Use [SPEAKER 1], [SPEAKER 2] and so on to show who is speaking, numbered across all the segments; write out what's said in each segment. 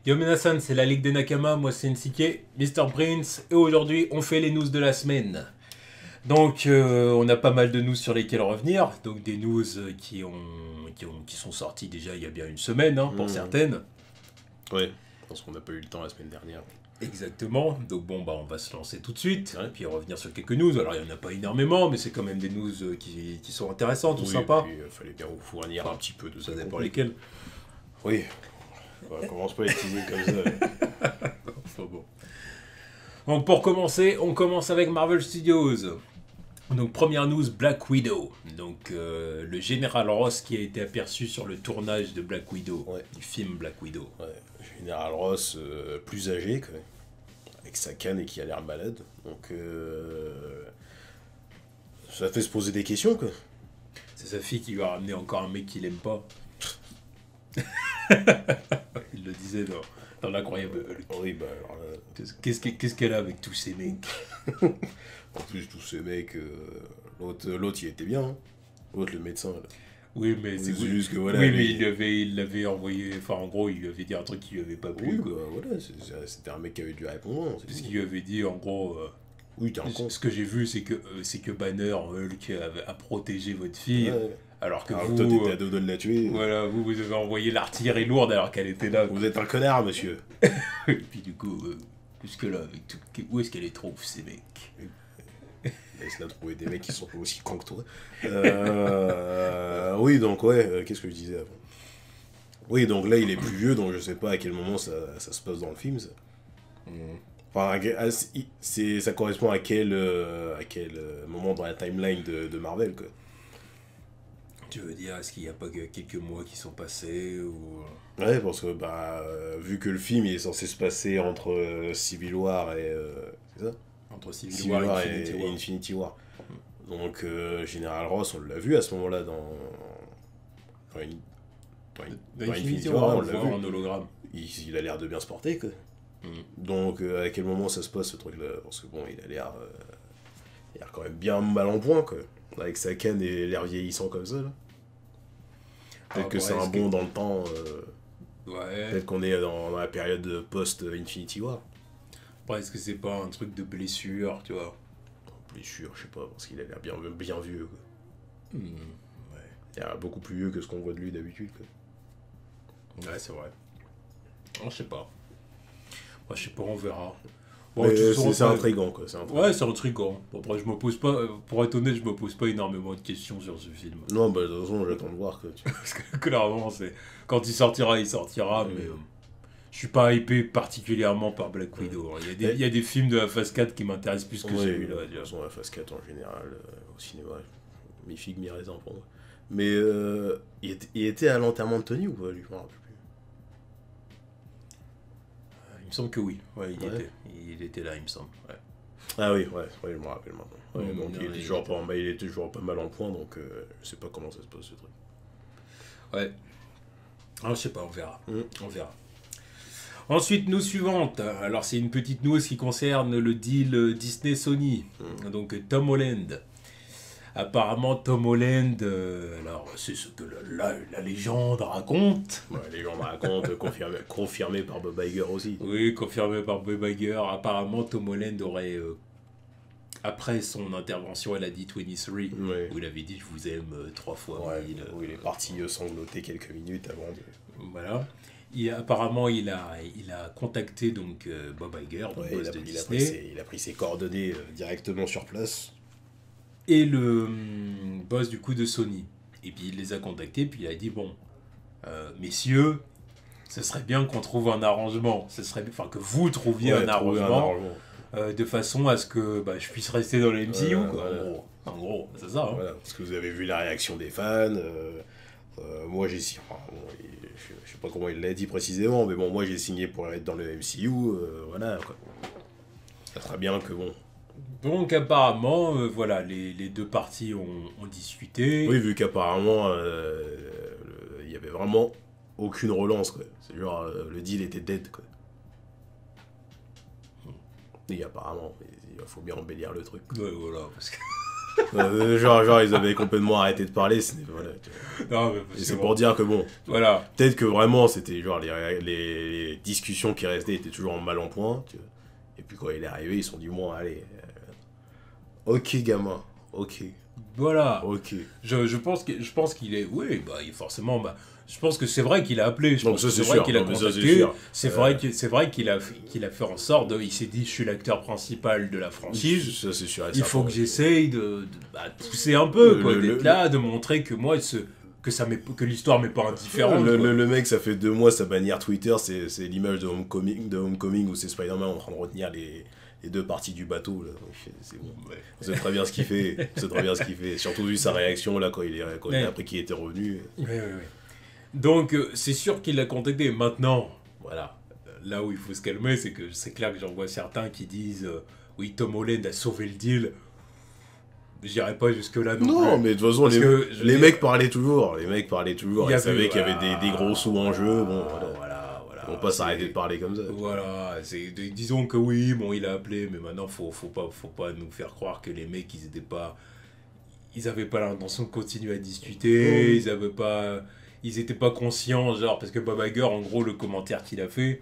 [SPEAKER 1] Yo Minasan, c'est la Ligue des Nakama, moi c'est NCK, Mr. Prince, et aujourd'hui on fait les news de la semaine. Donc on a pas mal de news sur lesquelles revenir, donc des news qui sont sorties déjà il y a bien une semaine, hein, pour certaines.
[SPEAKER 2] Ouais, parce qu'on n'a pas eu le temps la semaine dernière.
[SPEAKER 1] Exactement, donc bon bah on va se lancer tout de suite, hein, puis revenir sur quelques news. Alors il n'y en a pas énormément, mais c'est quand même des news qui sont intéressantes, ou sympas.
[SPEAKER 2] Et puis fallait bien vous fournir un petit peu de
[SPEAKER 1] Ça
[SPEAKER 2] ça.
[SPEAKER 1] dépend lesquels.
[SPEAKER 2] Oui, on commence pas à les teaser comme ça.
[SPEAKER 1] Enfin bon. Donc pour commencer, on commence avec Marvel Studios. Donc première news, Black Widow. Donc le général Ross qui a été aperçu sur le tournage de Black Widow,
[SPEAKER 2] Ouais.
[SPEAKER 1] du film Black Widow.
[SPEAKER 2] Ouais, Général Ross, plus âgé, quoi, avec sa canne et qui a l'air malade. Donc, ça fait se poser des questions, quoi.
[SPEAKER 1] C'est sa fille qui lui a ramené encore un mec qu'il aime pas. Il le disait dans l'incroyable Hulk.
[SPEAKER 2] Oui, bah alors là,
[SPEAKER 1] Qu'est-ce qu'elle a avec tous ces mecs?
[SPEAKER 2] en plus, tous ces mecs, l'autre, il était bien, hein. L'autre, le médecin, là.
[SPEAKER 1] Oui, mais
[SPEAKER 2] C'est juste que voilà.
[SPEAKER 1] oui, mais
[SPEAKER 2] lui-
[SPEAKER 1] il l'avait envoyé. Enfin, en gros, il lui avait dit un truc qui lui avait pas plu,
[SPEAKER 2] Oui,
[SPEAKER 1] quoi.
[SPEAKER 2] bah voilà, c'était un mec qui avait dû répondre.
[SPEAKER 1] Parce qu'il lui avait dit, en gros,
[SPEAKER 2] Oui, t'es un con.
[SPEAKER 1] ce que j'ai vu, c'est que Banner, Hulk, a protégé votre fille,
[SPEAKER 2] Ouais.
[SPEAKER 1] alors que
[SPEAKER 2] Alors
[SPEAKER 1] vous,
[SPEAKER 2] que toi, t'étais à deux doigts de la tuer.
[SPEAKER 1] voilà, vous avez envoyé l'artillerie lourde alors qu'elle était là.
[SPEAKER 2] Vous êtes un connard, monsieur.
[SPEAKER 1] Et puis du coup, jusque-là, avec tout, où est-ce qu'elle les trouve, ces mecs?
[SPEAKER 2] Laisse-la trouver des mecs qui sont pas aussi cons que toi. Oui, donc ouais, qu'est-ce que je disais avant? Oui, donc là, il est plus vieux, donc je sais pas à quel moment ça se passe dans le film, ça. Enfin, ça correspond à quel moment dans la timeline de Marvel, quoi.
[SPEAKER 1] Tu veux dire, est-ce qu'il n'y a pas que quelques mois qui sont passés ou...
[SPEAKER 2] Ouais, parce que, vu que le film il est censé se passer entre Civil War et... c'est ça?
[SPEAKER 1] Entre
[SPEAKER 2] Civil
[SPEAKER 1] Civil War
[SPEAKER 2] War
[SPEAKER 1] et Infinity
[SPEAKER 2] et
[SPEAKER 1] War.
[SPEAKER 2] Infinity War. Donc, Général Ross, on l'a vu à ce moment-là dans
[SPEAKER 1] Dans Infinity War, on le voit en hologramme.
[SPEAKER 2] Il a l'air de bien se porter, quoi. Donc, à quel moment ça se passe, ce truc-là? Parce que bon, il a l'air quand même bien mal en point, quoi. Avec sa canne et l'air vieillissant comme ça, là. Peut-être que
[SPEAKER 1] Après,
[SPEAKER 2] c'est un
[SPEAKER 1] est-ce
[SPEAKER 2] bond dans le temps.
[SPEAKER 1] Ouais.
[SPEAKER 2] Peut-être qu'on est dans la période post-Infinity War.
[SPEAKER 1] Après, est-ce que c'est pas un truc de blessure, tu vois?
[SPEAKER 2] Blessure, je sais pas, parce qu'il a l'air bien vieux, quoi.
[SPEAKER 1] Ouais.
[SPEAKER 2] Il a l'air beaucoup plus vieux que ce qu'on voit de lui d'habitude, quoi.
[SPEAKER 1] Ouais, c'est vrai. Oh, je sais pas. Moi, je sais pas, on verra. Bon,
[SPEAKER 2] Mais
[SPEAKER 1] de toute façon,
[SPEAKER 2] c'est
[SPEAKER 1] après-
[SPEAKER 2] intriguant, quoi. C'est intriguant.
[SPEAKER 1] Ouais, c'est intriguant. Bon, après, je me pose pas, pour être honnête, je me pose pas énormément de questions sur ce film.
[SPEAKER 2] Non, bah, de toute façon, j'attends de voir, quoi.
[SPEAKER 1] Parce que clairement, c'est quand il sortira, il sortira,
[SPEAKER 2] Ouais.
[SPEAKER 1] mais je suis pas hypé particulièrement par Black Widow. Hein. Il y a des films de la phase 4 qui m'intéressent plus que
[SPEAKER 2] Ouais,
[SPEAKER 1] celui-là.
[SPEAKER 2] de
[SPEAKER 1] tu
[SPEAKER 2] toute
[SPEAKER 1] vois.
[SPEAKER 2] façon, la phase 4 en général, au cinéma, mi-figue, mi-raisin pour moi. Mais il était à l'enterrement de Tony ou pas, lui? Je me rappelle plus.
[SPEAKER 1] Il me semble que oui. Ouais, il y
[SPEAKER 2] Ouais.
[SPEAKER 1] était. Il était là, il me semble. Ouais.
[SPEAKER 2] Ah oui, ouais, je me rappelle maintenant. Ouais,
[SPEAKER 1] Non,
[SPEAKER 2] donc
[SPEAKER 1] non,
[SPEAKER 2] il était toujours pas mal en point, donc je sais pas comment ça se passe, ce truc.
[SPEAKER 1] Ouais. Ah, je sais pas, on verra.
[SPEAKER 2] Mm.
[SPEAKER 1] On verra. Ensuite, news suivante. Alors, c'est une petite news qui concerne le deal Disney-Sony. Donc, Tom Holland. Apparemment, Tom Holland, alors c'est ce que la légende raconte.
[SPEAKER 2] Ouais, les gens me racontent, confirmé par Bob Iger aussi.
[SPEAKER 1] Oui, confirmé par Bob Iger. Apparemment, Tom Holland aurait, après son intervention à la D23,
[SPEAKER 2] Ouais.
[SPEAKER 1] où il avait dit « Je vous aime 3 fois
[SPEAKER 2] Ouais,
[SPEAKER 1] 1000
[SPEAKER 2] où il est parti sangloter quelques minutes avant de...
[SPEAKER 1] Voilà. Apparemment, il a contacté donc Bob Iger, le
[SPEAKER 2] Ouais,
[SPEAKER 1] boss de Disney,
[SPEAKER 2] il a pris ses coordonnées directement sur place.
[SPEAKER 1] et le boss du coup de Sony. Et puis il les a contactés, puis il a dit bon, messieurs, ce serait bien qu'on trouve un arrangement. Enfin que vous trouviez
[SPEAKER 2] Ouais,
[SPEAKER 1] un
[SPEAKER 2] trouver
[SPEAKER 1] arrangement
[SPEAKER 2] arrangement.
[SPEAKER 1] de façon à ce que je puisse rester dans le MCU.
[SPEAKER 2] Ouais,
[SPEAKER 1] Quoi,
[SPEAKER 2] voilà.
[SPEAKER 1] En gros, c'est ça. Hein.
[SPEAKER 2] Voilà, parce que vous avez vu la réaction des fans. Moi, j'ai signé. Enfin, bon, je sais pas comment il l'a dit précisément, mais bon, moi j'ai signé pour être dans le MCU. Voilà, quoi. Ça serait bien que bon.
[SPEAKER 1] Donc apparemment, voilà, les deux parties ont discuté.
[SPEAKER 2] Oui, vu qu'apparemment, il y avait vraiment aucune relance, quoi. C'est genre, le deal était dead, quoi. Et apparemment, il faut bien embellir le truc.
[SPEAKER 1] Ouais, voilà, parce que
[SPEAKER 2] Genre, ils avaient complètement arrêté de parler. Voilà,
[SPEAKER 1] Non, mais
[SPEAKER 2] et c'est pour dire que bon,
[SPEAKER 1] voilà.
[SPEAKER 2] peut-être que vraiment c'était genre les discussions qui restaient étaient toujours en mal en point. Tu vois. Et puis quand il est arrivé, ils se sont dit bon, allez, ok gamin, ok,
[SPEAKER 1] Voilà.
[SPEAKER 2] ok.
[SPEAKER 1] Je pense qu'il est. Oui, bah, forcément. Bah, je pense que c'est vrai qu'il a appelé. Je
[SPEAKER 2] Donc
[SPEAKER 1] pense
[SPEAKER 2] ça
[SPEAKER 1] que
[SPEAKER 2] c'est
[SPEAKER 1] c'est vrai
[SPEAKER 2] sûr.
[SPEAKER 1] qu'il a
[SPEAKER 2] Non, mais ça, c'est
[SPEAKER 1] contacté.
[SPEAKER 2] sûr.
[SPEAKER 1] C'est vrai qu'il a fait en sorte de. Il s'est dit, je suis l'acteur principal de la franchise.
[SPEAKER 2] Ça c'est sûr. Et
[SPEAKER 1] Il faut
[SPEAKER 2] certain.
[SPEAKER 1] que j'essaye bah, de pousser un peu, quoi,
[SPEAKER 2] Le-
[SPEAKER 1] d'être là, de montrer que moi, que l'histoire m'est pas indifférente. quoi.
[SPEAKER 2] Le mec, ça fait 2 mois, sa bannière Twitter, c'est l'image de Homecoming où c'est Spider-Man en train de retenir les 2 parties du bateau. Là. C'est bon.
[SPEAKER 1] Ouais.
[SPEAKER 2] On sait très bien ce qu'il fait. On sait très bien ce qu'il fait. Surtout vu sa réaction là quand il a appris qu'il était revenu.
[SPEAKER 1] Ouais. Donc, c'est sûr qu'il l'a contacté. Maintenant, voilà, là où il faut se calmer, c'est que c'est clair que j'en vois certains qui disent oui, Tom Holland a sauvé le deal. J'irai pas jusque-là non
[SPEAKER 2] Non,
[SPEAKER 1] plus.
[SPEAKER 2] mais de toute façon,
[SPEAKER 1] Parce que
[SPEAKER 2] les mecs parlaient toujours. Les mecs parlaient toujours.
[SPEAKER 1] Il y
[SPEAKER 2] Ils
[SPEAKER 1] avait-
[SPEAKER 2] savaient qu'il y avait
[SPEAKER 1] voilà.
[SPEAKER 2] des gros sous en jeu. Bon, voilà.
[SPEAKER 1] Voilà.
[SPEAKER 2] On va pas s'arrêter de parler comme ça.
[SPEAKER 1] Voilà, disons que oui, bon, il a appelé, mais maintenant, faut pas nous faire croire que les mecs, ils avaient pas l'intention de continuer à discuter, ils étaient pas conscients, genre, parce que Bob Iger, en gros, le commentaire qu'il a fait,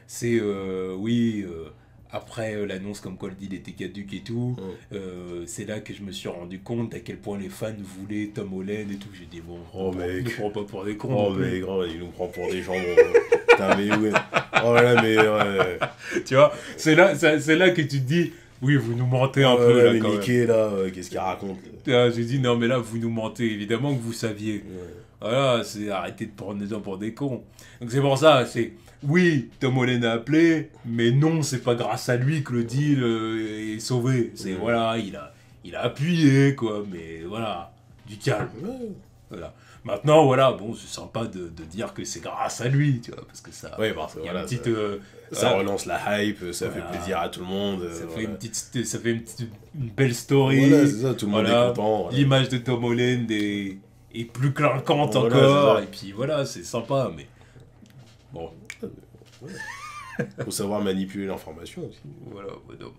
[SPEAKER 1] c'est, après l'annonce comme quoi le deal était caduque et tout, c'est là que je me suis rendu compte à quel point les fans voulaient Tom Holland et tout. J'ai dit, bon,
[SPEAKER 2] Mec.
[SPEAKER 1] ne prends pas pour des cons.
[SPEAKER 2] Oh,
[SPEAKER 1] non plus.
[SPEAKER 2] mais grand, il nous prend pour des gens. Putain, mais ouais. Oh là, mais.
[SPEAKER 1] Tu vois, c'est là que tu te dis, oui, vous nous mentez un peu, là,
[SPEAKER 2] mais
[SPEAKER 1] quand même.
[SPEAKER 2] Mickey, là, qu'est-ce qu'il raconte là.
[SPEAKER 1] J'ai dit, non, mais là, vous nous mentez, évidemment que vous saviez.
[SPEAKER 2] Ouais.
[SPEAKER 1] Voilà, c'est arrêter de prendre les gens pour des cons. Donc c'est pour ça, oui, Tom Holland a appelé, mais non, c'est pas grâce à lui que le deal est sauvé. C'est, voilà, il a appuyé, quoi, mais voilà, du calme.
[SPEAKER 2] Ouais.
[SPEAKER 1] Voilà. Maintenant, voilà, bon, c'est sympa de dire que c'est grâce à lui, tu vois, parce que ça...
[SPEAKER 2] Ouais, parce que
[SPEAKER 1] il y a
[SPEAKER 2] voilà,
[SPEAKER 1] une petite...
[SPEAKER 2] ça
[SPEAKER 1] voilà,
[SPEAKER 2] relance la hype, ça
[SPEAKER 1] Voilà.
[SPEAKER 2] fait plaisir à tout le monde.
[SPEAKER 1] ça
[SPEAKER 2] voilà.
[SPEAKER 1] fait une belle story.
[SPEAKER 2] Voilà, c'est ça, tout le monde
[SPEAKER 1] Voilà.
[SPEAKER 2] est content. Voilà.
[SPEAKER 1] L'image de Tom Holland est plus clinquante
[SPEAKER 2] Voilà,
[SPEAKER 1] encore,
[SPEAKER 2] c'est ça.
[SPEAKER 1] et puis voilà, c'est sympa, mais bon,
[SPEAKER 2] Faut savoir manipuler l'information aussi.
[SPEAKER 1] voilà. Bon.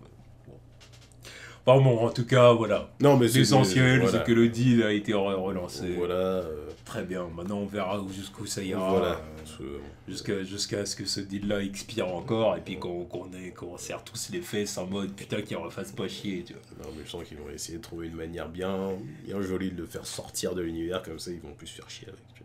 [SPEAKER 1] Enfin bon, en tout cas, voilà.
[SPEAKER 2] Non, mais
[SPEAKER 1] L'essentiel,
[SPEAKER 2] voilà.
[SPEAKER 1] c'est que le deal a été relancé.
[SPEAKER 2] Voilà.
[SPEAKER 1] Très bien, maintenant on verra jusqu'où ça ira.
[SPEAKER 2] Voilà.
[SPEAKER 1] Jusqu'à ce que ce deal-là expire encore, et puis qu'on serre tous les fesses en mode putain qu'ils refassent pas chier, tu vois.
[SPEAKER 2] Non, mais je sens qu'ils vont essayer de trouver une manière bien jolie de le faire sortir de l'univers, comme ça ils vont plus se faire chier avec. Tu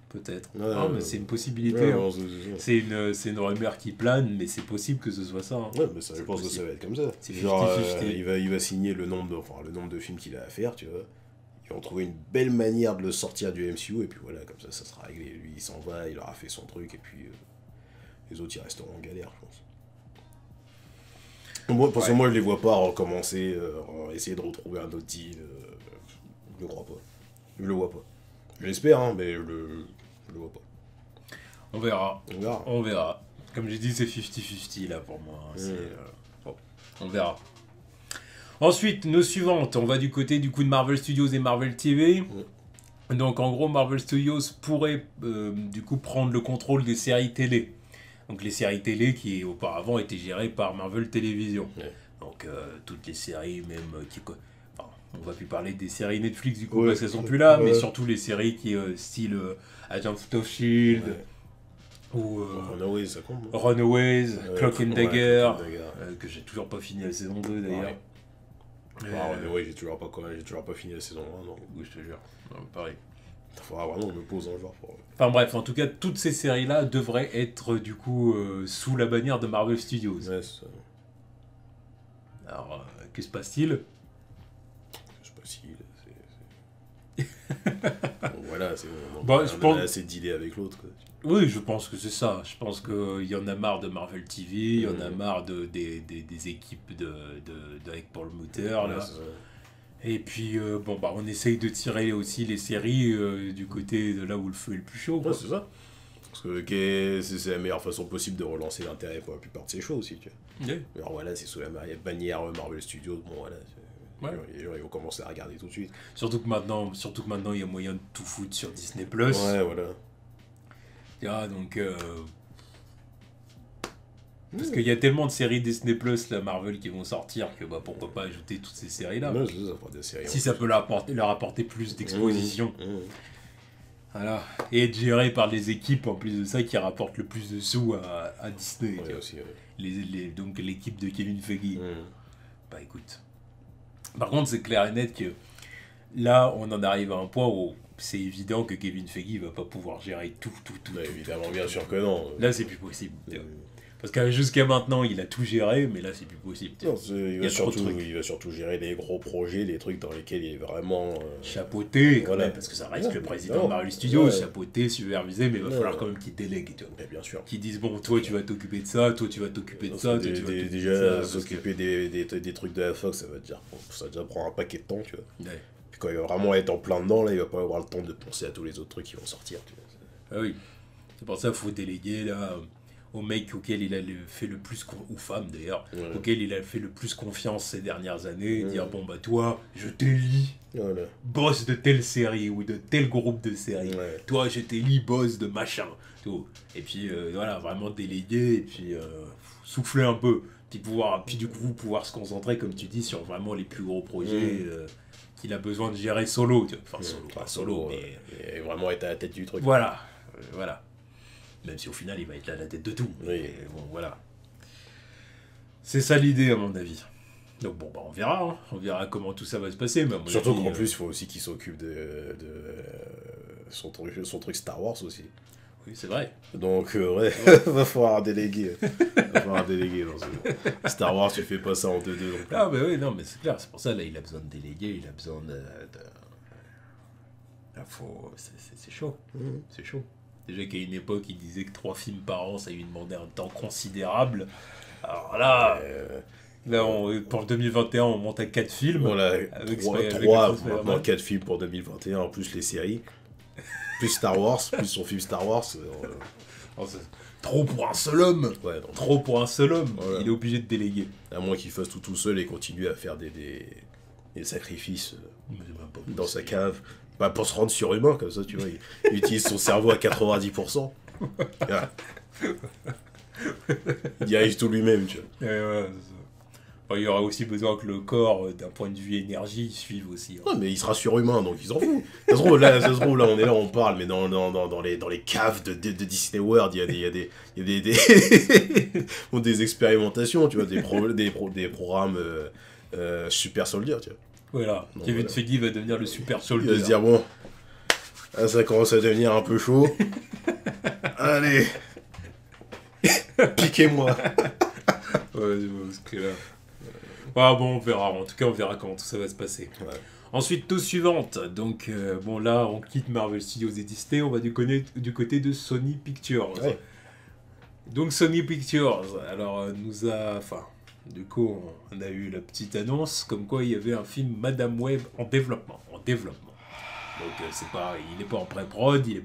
[SPEAKER 1] Peut-être.
[SPEAKER 2] Ouais,
[SPEAKER 1] Ah,
[SPEAKER 2] ouais,
[SPEAKER 1] mais
[SPEAKER 2] ouais.
[SPEAKER 1] c'est une possibilité.
[SPEAKER 2] vois.
[SPEAKER 1] hein.
[SPEAKER 2] Ouais,
[SPEAKER 1] C'est une rumeur qui plane, mais c'est possible que ce soit ça. hein.
[SPEAKER 2] ouais, mais ça, je
[SPEAKER 1] C'est
[SPEAKER 2] pense que ça
[SPEAKER 1] possible.
[SPEAKER 2] va être comme ça.
[SPEAKER 1] C'est
[SPEAKER 2] Genre,
[SPEAKER 1] 50-50.
[SPEAKER 2] il va signer le nombre de films qu'il a à faire, tu vois. Ils vont trouver une belle manière de le sortir du MCU, et puis voilà, comme ça sera réglé. Lui, il s'en va, il aura fait son truc, et puis les autres, ils resteront en galère, je pense. Moi, parce que moi, je les vois pas recommencer, essayer de retrouver un autre deal. Je le crois pas. Je le vois pas. Je l'espère, hein, mais je le vois pas.
[SPEAKER 1] On verra.
[SPEAKER 2] On verra.
[SPEAKER 1] On verra. Comme j'ai dit, c'est 50-50 là pour moi. hein. Bon, on verra. Ensuite, nos suivantes. On va du côté du coup de Marvel Studios et Marvel TV. Donc en gros, Marvel Studios pourrait du coup prendre le contrôle des séries télé. Donc les séries télé qui auparavant étaient gérées par Marvel Television.
[SPEAKER 2] Ouais.
[SPEAKER 1] Donc toutes les séries même enfin, on va plus parler des séries Netflix du coup
[SPEAKER 2] Ouais.
[SPEAKER 1] parce qu'elles sont plus là,
[SPEAKER 2] Ouais.
[SPEAKER 1] mais surtout les séries qui style Agents of Shield
[SPEAKER 2] Ouais.
[SPEAKER 1] ou
[SPEAKER 2] Runaways, ça compte. non
[SPEAKER 1] Runaways, Cloak and
[SPEAKER 2] ouais,
[SPEAKER 1] Dagger,
[SPEAKER 2] Cloak and Dagger.
[SPEAKER 1] que j'ai toujours pas fini la saison 2 d'ailleurs.
[SPEAKER 2] Ouais. Runaways, j'ai toujours pas fini la saison 1, non.
[SPEAKER 1] Oui, je te jure. Non, pareil.
[SPEAKER 2] Faudra vraiment que je me pose un jour pour.
[SPEAKER 1] Enfin bref, en tout cas, toutes ces séries-là devraient être du coup sous la bannière de Marvel Studios.
[SPEAKER 2] Ouais, c'est ça.
[SPEAKER 1] Alors, que se passe-t-il?
[SPEAKER 2] C'est pas si. Bon, voilà, c'est bon.
[SPEAKER 1] Bah,
[SPEAKER 2] On
[SPEAKER 1] je
[SPEAKER 2] a
[SPEAKER 1] pense-
[SPEAKER 2] assez d'idées avec l'autre, quoi.
[SPEAKER 1] Oui, je pense que c'est ça. Je pense qu'il y en a marre de Marvel TV, il y en a marre des équipes avec Paul Mutter, là.
[SPEAKER 2] Ouais, c'est ça.
[SPEAKER 1] Et puis, bon, bah, on essaye de tirer aussi les séries du côté de là où le feu est le plus chaud.
[SPEAKER 2] Ouais,
[SPEAKER 1] quoi.
[SPEAKER 2] c'est ça. Parce que c'est la meilleure façon possible de relancer l'intérêt pour la plupart de ces shows aussi, tu vois.
[SPEAKER 1] Ouais.
[SPEAKER 2] Alors voilà, c'est sous la bannière Marvel Studios, bon voilà.
[SPEAKER 1] Ouais.
[SPEAKER 2] Les gens ils vont commencer à regarder tout de suite.
[SPEAKER 1] Surtout que maintenant, il y a moyen de tout foutre sur Disney+.
[SPEAKER 2] Ouais, voilà.
[SPEAKER 1] Ah, donc, Parce qu'il y a tellement de séries Disney Plus, la Marvel, qui vont sortir que bah, pourquoi pas ajouter toutes ces séries-là.
[SPEAKER 2] Ouais, ça fera des séries.
[SPEAKER 1] Si ça peut leur apporter plus d'exposition. Voilà. Et être géré par des équipes, en plus de ça, qui rapportent le plus de sous à Disney.
[SPEAKER 2] Ouais, aussi, ouais.
[SPEAKER 1] Donc l'équipe de Kevin Feige. Bah écoute. Par contre, c'est clair et net que là, on en arrive à un point où c'est évident que Kevin Feige va pas pouvoir gérer tout.
[SPEAKER 2] Bah, évidemment, bien sûr que non.
[SPEAKER 1] Là, c'est plus possible. Parce que jusqu'à maintenant, il a tout géré, mais là, c'est plus possible.
[SPEAKER 2] Non, il va surtout gérer les gros projets, les trucs dans lesquels il est vraiment...
[SPEAKER 1] chapeauté, quand même, parce que ça reste le président de Marvel Studios, chapeauté, supervisé, mais il va falloir quand même qu'il délègue, tu vois.
[SPEAKER 2] Mais bien sûr.
[SPEAKER 1] Qu'ils disent, bon, toi, tu vas t'occuper de ça, toi, tu vas t'occuper de ça, toi, tu vas t'occuper de ça.
[SPEAKER 2] Déjà, s'occuper des trucs de la Fox, ça va déjà prendre un paquet de temps, tu vois.
[SPEAKER 1] Ouais.
[SPEAKER 2] Puis quand il va vraiment être en plein dedans, là, il va pas avoir le temps de penser à tous les autres trucs qui vont sortir, tu vois.
[SPEAKER 1] Ah oui. C'est pour ça qu'il faut déléguer, là... au mec auquel il a fait le plus, ou femme d'ailleurs, auquel il a fait le plus confiance ces dernières années, dire bon bah toi, je t'élis boss de telle série ou de tel groupe de série, toi je t'élis boss de machin, tout. Et puis voilà, vraiment déléguer, et puis souffler un peu, puis du coup pouvoir se concentrer, comme tu dis, sur vraiment les plus gros projets qu'il a besoin de gérer solo, tu vois. Enfin solo, pas solo, mais...
[SPEAKER 2] Et vraiment être à la tête du truc.
[SPEAKER 1] Voilà, voilà. Même si au final, il va être là à la tête de tout.
[SPEAKER 2] Oui.
[SPEAKER 1] Mais bon, voilà. C'est ça l'idée, à mon avis. Donc bon, bah on verra. Hein. On verra comment tout ça va se passer. Mais
[SPEAKER 2] surtout qu'en plus, il faut aussi qu'il s'occupe de son truc Star Wars aussi.
[SPEAKER 1] Oui, c'est vrai.
[SPEAKER 2] Donc, va falloir déléguer. Dans ce... Star Wars, tu fais pas ça en 2-2.
[SPEAKER 1] Ah, bah oui, non, mais c'est clair. C'est pour ça, là, il a besoin de déléguer. Il a besoin de... Là, c'est chaud. C'est chaud. Déjà qu'à une époque, il disait que 3 films par an, ça lui demandait un temps considérable. Alors là, pour 2021, on monte à 4 films.
[SPEAKER 2] Voilà, avec 4 films pour 2021, en plus les séries. Plus Star Wars, plus son film Star Wars.
[SPEAKER 1] Trop pour un seul homme.
[SPEAKER 2] Ouais, donc,
[SPEAKER 1] trop pour un seul homme.
[SPEAKER 2] Voilà.
[SPEAKER 1] Il est obligé de déléguer.
[SPEAKER 2] À moins qu'il fasse tout seul et continue à faire des sacrifices dans sa cave. Bah, pour se rendre surhumain, comme ça, tu vois, il utilise son cerveau à 90%. Il dirige tout lui-même, tu vois.
[SPEAKER 1] Enfin, il y aura aussi besoin que le corps, d'un point de vue énergie, suive aussi. Hein.
[SPEAKER 2] Ouais, mais il sera surhumain, donc il s'en fout. Ça se trouve, là, on est là, on parle, mais dans les caves de Disney World, il y a des expérimentations, tu vois, des programmes super soldiers, tu vois.
[SPEAKER 1] Voilà, donc, Kevin Feige va devenir le super soldier.
[SPEAKER 2] Il va se dire, bon, là, ça commence à devenir un peu chaud. Allez, piquez-moi.
[SPEAKER 1] Ouais, parce que là... Ah bon, on verra. En tout cas, on verra comment tout ça va se passer.
[SPEAKER 2] Ouais.
[SPEAKER 1] Ensuite, news suivante. Donc, bon, là, on quitte Marvel Studios et Disney. On va du côté de Sony Pictures.
[SPEAKER 2] Ouais.
[SPEAKER 1] Donc, Sony Pictures, alors, du coup, on a eu la petite annonce comme quoi il y avait un film Madame Web en développement. Donc c'est pas, il n'est pas en pré-prod, il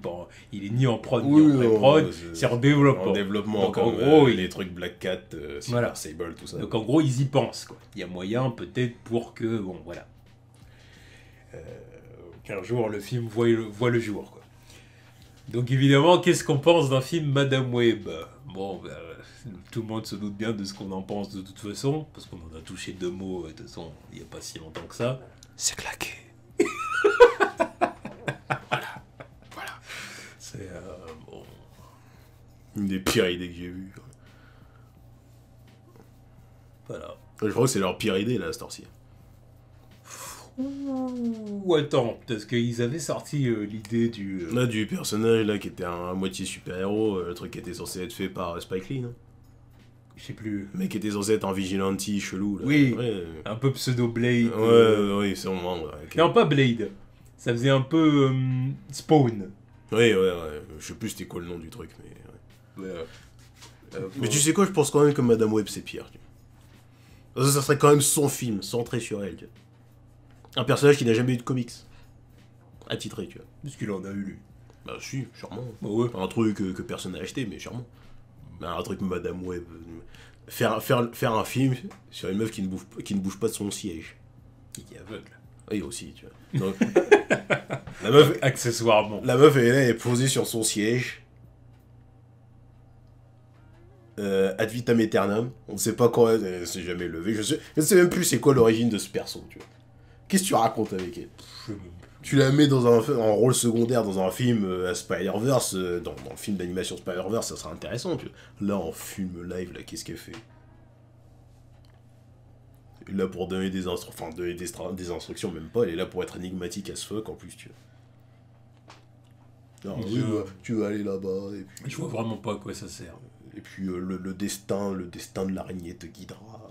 [SPEAKER 1] est ni en prod ni en pré-prod, c'est en développement.
[SPEAKER 2] En développement, donc, comme en gros, les trucs Black Cat,
[SPEAKER 1] voilà.
[SPEAKER 2] Sable, tout ça.
[SPEAKER 1] Donc en gros, ils y pensent, quoi. Il y a moyen peut-être pour que, bon voilà, qu'un jour le film voit le jour, quoi. Donc évidemment, qu'est-ce qu'on pense d'un film Madame Web? Bon, tout le monde se doute bien de ce qu'on en pense de toute façon, parce qu'on en a touché 2 mots, de toute façon, il n'y a pas si longtemps que ça.
[SPEAKER 2] C'est claqué. Voilà.
[SPEAKER 1] C'est, bon...
[SPEAKER 2] Une des pires idées que j'ai vues.
[SPEAKER 1] Voilà.
[SPEAKER 2] Je crois que c'est leur pire idée, là, cette heure-ci.
[SPEAKER 1] Ou attends, parce qu'ils avaient sorti l'idée du...
[SPEAKER 2] Là, du personnage, là, qui était à moitié super-héros, le truc qui était censé être fait par Spike Lee, non?
[SPEAKER 1] Je sais plus.
[SPEAKER 2] Mais qui était censé être un vigilante chelou, là.
[SPEAKER 1] Oui, ouais. Un peu pseudo-Blade.
[SPEAKER 2] Oui, c'est vraiment...
[SPEAKER 1] Okay. Non, pas Blade. Ça faisait un peu Spawn.
[SPEAKER 2] Oui. Je sais plus c'était quoi le nom du truc, mais... Ouais. Mais
[SPEAKER 1] bon.
[SPEAKER 2] tu sais quoi, je pense quand même que Madame Web, c'est pire. Ça serait quand même son film, centré sur elle, tu vois. Un personnage qui n'a jamais eu de comics. Attitré, tu vois.
[SPEAKER 1] Parce qu'il en a eu, lui.
[SPEAKER 2] Bah si, sûrement.
[SPEAKER 1] Bah ouais.
[SPEAKER 2] Un truc que personne n'a acheté, mais sûrement. Un truc Madame Web. Faire un film sur une meuf qui ne bouge pas de son siège.
[SPEAKER 1] Et qui est aveugle.
[SPEAKER 2] Oui, aussi, tu vois. Donc, la meuf,
[SPEAKER 1] accessoirement.
[SPEAKER 2] La meuf, elle est posée sur son siège. ad vitam aeternam, on sait pas quand elle s'est jamais levée, je sais même plus c'est quoi l'origine de ce perso, tu vois. Qu'est-ce que tu racontes avec elle? Tu la mets en rôle secondaire dans un film à Spider-Verse, dans le film d'animation Spider-Verse, ça sera intéressant, tu vois. Là, en film live, là, qu'est-ce qu'elle fait? Elle est là pour donner des instructions, enfin, donner des instructions, même pas, elle est là pour être énigmatique as fuck, en plus, tu vois. Non, oui, tu vas aller là-bas, et puis...
[SPEAKER 1] Je vois vraiment pas à quoi ça sert.
[SPEAKER 2] Et puis, le destin de l'araignée te guidera.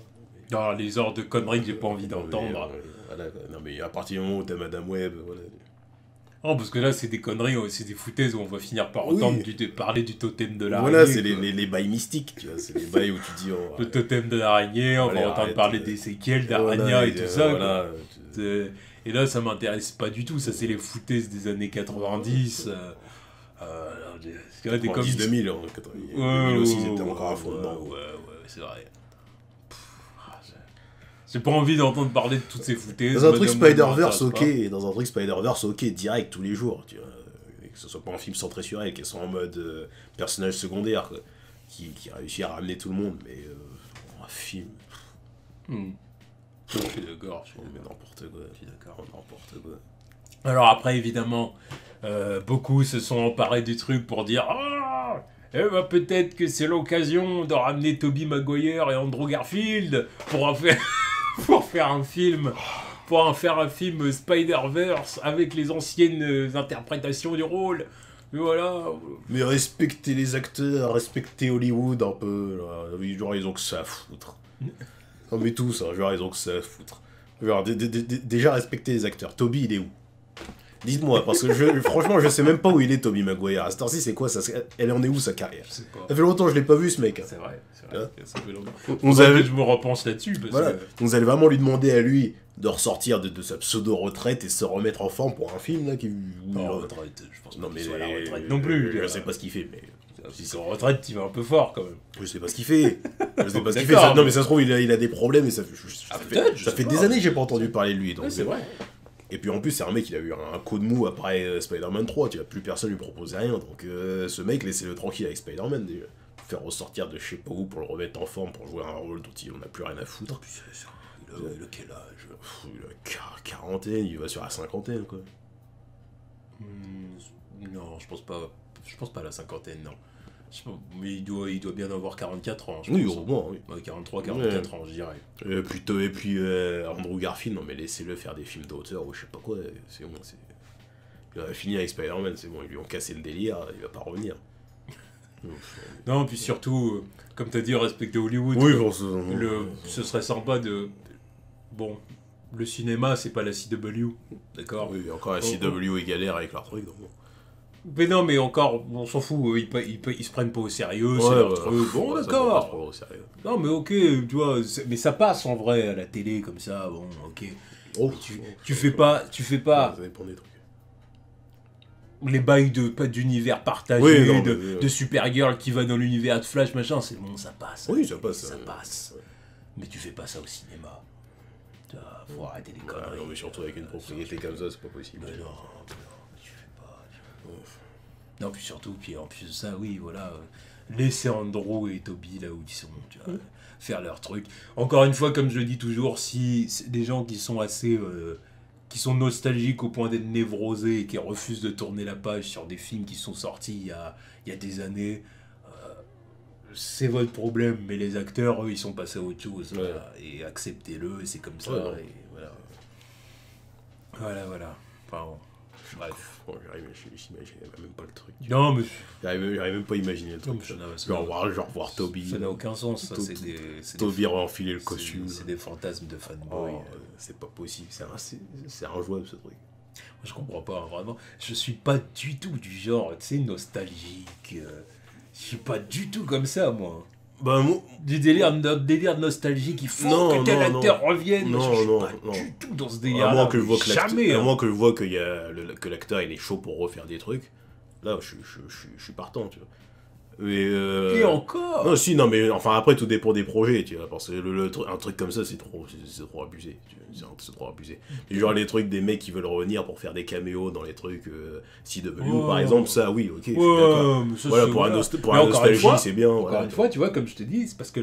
[SPEAKER 1] Non, les ordres de conneries que j'ai pas envie d'entendre.
[SPEAKER 2] Voilà, non, mais à partir du moment où t'as Madame Web, voilà...
[SPEAKER 1] Non, parce que là, c'est des conneries, c'est des foutaises où on va finir par entendre parler du totem de l'araignée.
[SPEAKER 2] Voilà, c'est les bails mystiques, tu vois. C'est les bails où tu dis... Oh,
[SPEAKER 1] le totem de l'araignée, on va entendre parler des séquelles d'Arania et tout ça. Voilà, et là, ça m'intéresse pas du tout. Ça, c'est les foutaises des années 90.
[SPEAKER 2] Des comme 2000, en 2000 aussi, ils étaient encore à fond dedans.
[SPEAKER 1] Ouais, c'est vrai. J'ai pas envie d'entendre parler de toutes ces foutaises.
[SPEAKER 2] Dans un truc Spider-Verse, ok, direct, tous les jours, tu vois. Que ce soit pas un film centré sur elle, qu'elle soit en mode personnage secondaire, quoi, qui réussit à ramener tout le monde, mais un film...
[SPEAKER 1] Je suis d'accord.
[SPEAKER 2] Mais n'importe quoi. Je suis d'accord. N'importe quoi.
[SPEAKER 1] Alors après, évidemment, beaucoup se sont emparés du truc pour dire « Ah, eh ben peut-être que c'est l'occasion de ramener Tobey Maguire et Andrew Garfield pour en faire... » pour faire un film Spider-Verse avec les anciennes interprétations du rôle. Mais voilà.
[SPEAKER 2] Mais respectez les acteurs, respectez Hollywood un peu. Là. Genre, ils ont que ça à foutre. Non, mais tout ça, genre, ils ont que ça à foutre. Genre, déjà, respectez les acteurs. Tobey, il est où? Dites-moi, parce que franchement, je sais même pas où il est, Tobey Maguire. À cette heure-ci, c'est quoi ça? Elle en est où, sa carrière?
[SPEAKER 1] Je sais pas.
[SPEAKER 2] Ça fait longtemps que je l'ai pas vu, ce mec.
[SPEAKER 1] C'est vrai.
[SPEAKER 2] Hein,
[SPEAKER 1] ça fait longtemps.
[SPEAKER 2] Je
[SPEAKER 1] me repense là-dessus.
[SPEAKER 2] Voilà.
[SPEAKER 1] Que...
[SPEAKER 2] Vous allez vraiment lui demander à lui de ressortir de sa pseudo-retraite et se remettre en forme pour un film, là, qui...
[SPEAKER 1] Non, retraite, je pense pas qu'il soit à la retraite
[SPEAKER 2] non
[SPEAKER 1] plus.
[SPEAKER 2] Je sais pas ce qu'il fait, mais...
[SPEAKER 1] Si c'est en retraite, il va un peu fort, quand même.
[SPEAKER 2] Je sais pas ce qu'il fait. Je sais pas ce qu'il fait. Non, mais ça se trouve, il a des problèmes et ça fait des années que j'ai pas entendu parler de lui. Donc,
[SPEAKER 1] ouais, c'est vrai.
[SPEAKER 2] Et puis en plus, c'est un mec, il a eu un coup de mou après Spider-Man 3, tu vois, plus personne lui proposait rien. Donc ce mec, laissez-le tranquille avec Spider-Man déjà. Faire ressortir de je sais pas où pour le remettre en forme, pour jouer un rôle dont il en a plus rien à foutre.
[SPEAKER 1] Il a quel âge?
[SPEAKER 2] Il a quarantaine, il va sur la cinquantaine, quoi.
[SPEAKER 1] Non, je pense pas à la cinquantaine, non. Mais il doit bien avoir 44 ans.
[SPEAKER 2] Oui, au moins, oui.
[SPEAKER 1] 43, 44 ans, je dirais.
[SPEAKER 2] Et puis Andrew Garfield, non mais laissez-le faire des films d'auteur ou je sais pas quoi, c'est bon. Il a fini avec Spider-Man, c'est bon, ils lui ont cassé le délire, il va pas revenir.
[SPEAKER 1] Non, puis surtout, comme t'as dit, respecter Hollywood.
[SPEAKER 2] Oui,
[SPEAKER 1] ce serait sympa de... Bon, le cinéma, c'est pas la CW, d'accord?
[SPEAKER 2] Oui, encore la CW est galère avec leur truc, donc bon.
[SPEAKER 1] Mais non, mais encore, on s'en fout, ils se prennent pas au sérieux, c'est leur truc. Bon, d'accord. Non, mais ok, tu vois, mais ça passe en vrai à la télé comme ça, bon, ok. Tu fais pas
[SPEAKER 2] Ça dépend des trucs.
[SPEAKER 1] Les bails pas d'univers partagé, de Supergirl qui va dans l'univers de Flash, machin, c'est bon, ça passe.
[SPEAKER 2] Oui, ça passe.
[SPEAKER 1] Ça passe. Ouais. Mais tu fais pas ça au cinéma. Faut arrêter les conneries.
[SPEAKER 2] Non, mais surtout avec une propriété comme ça, c'est pas possible.
[SPEAKER 1] Mais non, tu fais pas. Non, puis surtout, en plus de ça, oui, voilà, laisser Andrew et Tobey là où ils sont, tu vois, faire leur truc. Encore une fois, comme je le dis toujours, si des gens qui sont assez... qui sont nostalgiques au point d'être névrosés et qui refusent de tourner la page sur des films qui sont sortis il y a des années, c'est votre problème, mais les acteurs, eux, ils sont passés à autre chose, voilà, et acceptez-le, et c'est comme ça, et voilà. Enfin, bon. Bref.
[SPEAKER 2] Bon, j'imagine même pas le truc.
[SPEAKER 1] Non, mais...
[SPEAKER 2] J'arrive même pas à imaginer le truc. Genre voir Tobey.
[SPEAKER 1] Ça n'a aucun sens, ça.
[SPEAKER 2] Tobey enfiler le costume.
[SPEAKER 1] C'est des fantasmes de fanboy.
[SPEAKER 2] C'est pas possible, c'est injouable ce truc.
[SPEAKER 1] Moi, je comprends pas, vraiment. Je suis pas du tout du genre, tu sais, nostalgique. Je suis pas du tout comme ça, moi.
[SPEAKER 2] Bah, moi...
[SPEAKER 1] Du délire de nostalgie qu'il faut que tel acteur revienne. Je suis pas du tout dans ce délire.
[SPEAKER 2] À moins que je vois que l'acteur il est chaud pour refaire des trucs. Là, je suis partant, tu vois. Mais
[SPEAKER 1] Et encore.
[SPEAKER 2] non, si, non, mais enfin, après, tout dépend des projets, tu vois. Parce que un truc comme ça, c'est trop abusé. C'est trop abusé. Et genre, les trucs des mecs qui veulent revenir pour faire des caméos dans les trucs CW, par exemple, ça, oui, ok, je suis d'accord.
[SPEAKER 1] Mais ça,
[SPEAKER 2] Voilà,
[SPEAKER 1] c'est-
[SPEAKER 2] pour
[SPEAKER 1] voilà.
[SPEAKER 2] pour
[SPEAKER 1] Mais
[SPEAKER 2] la
[SPEAKER 1] encore une
[SPEAKER 2] nostalgie,
[SPEAKER 1] fois,
[SPEAKER 2] c'est bien.
[SPEAKER 1] Encore
[SPEAKER 2] Voilà.
[SPEAKER 1] une fois, tu vois, comme je te dis, c'est parce que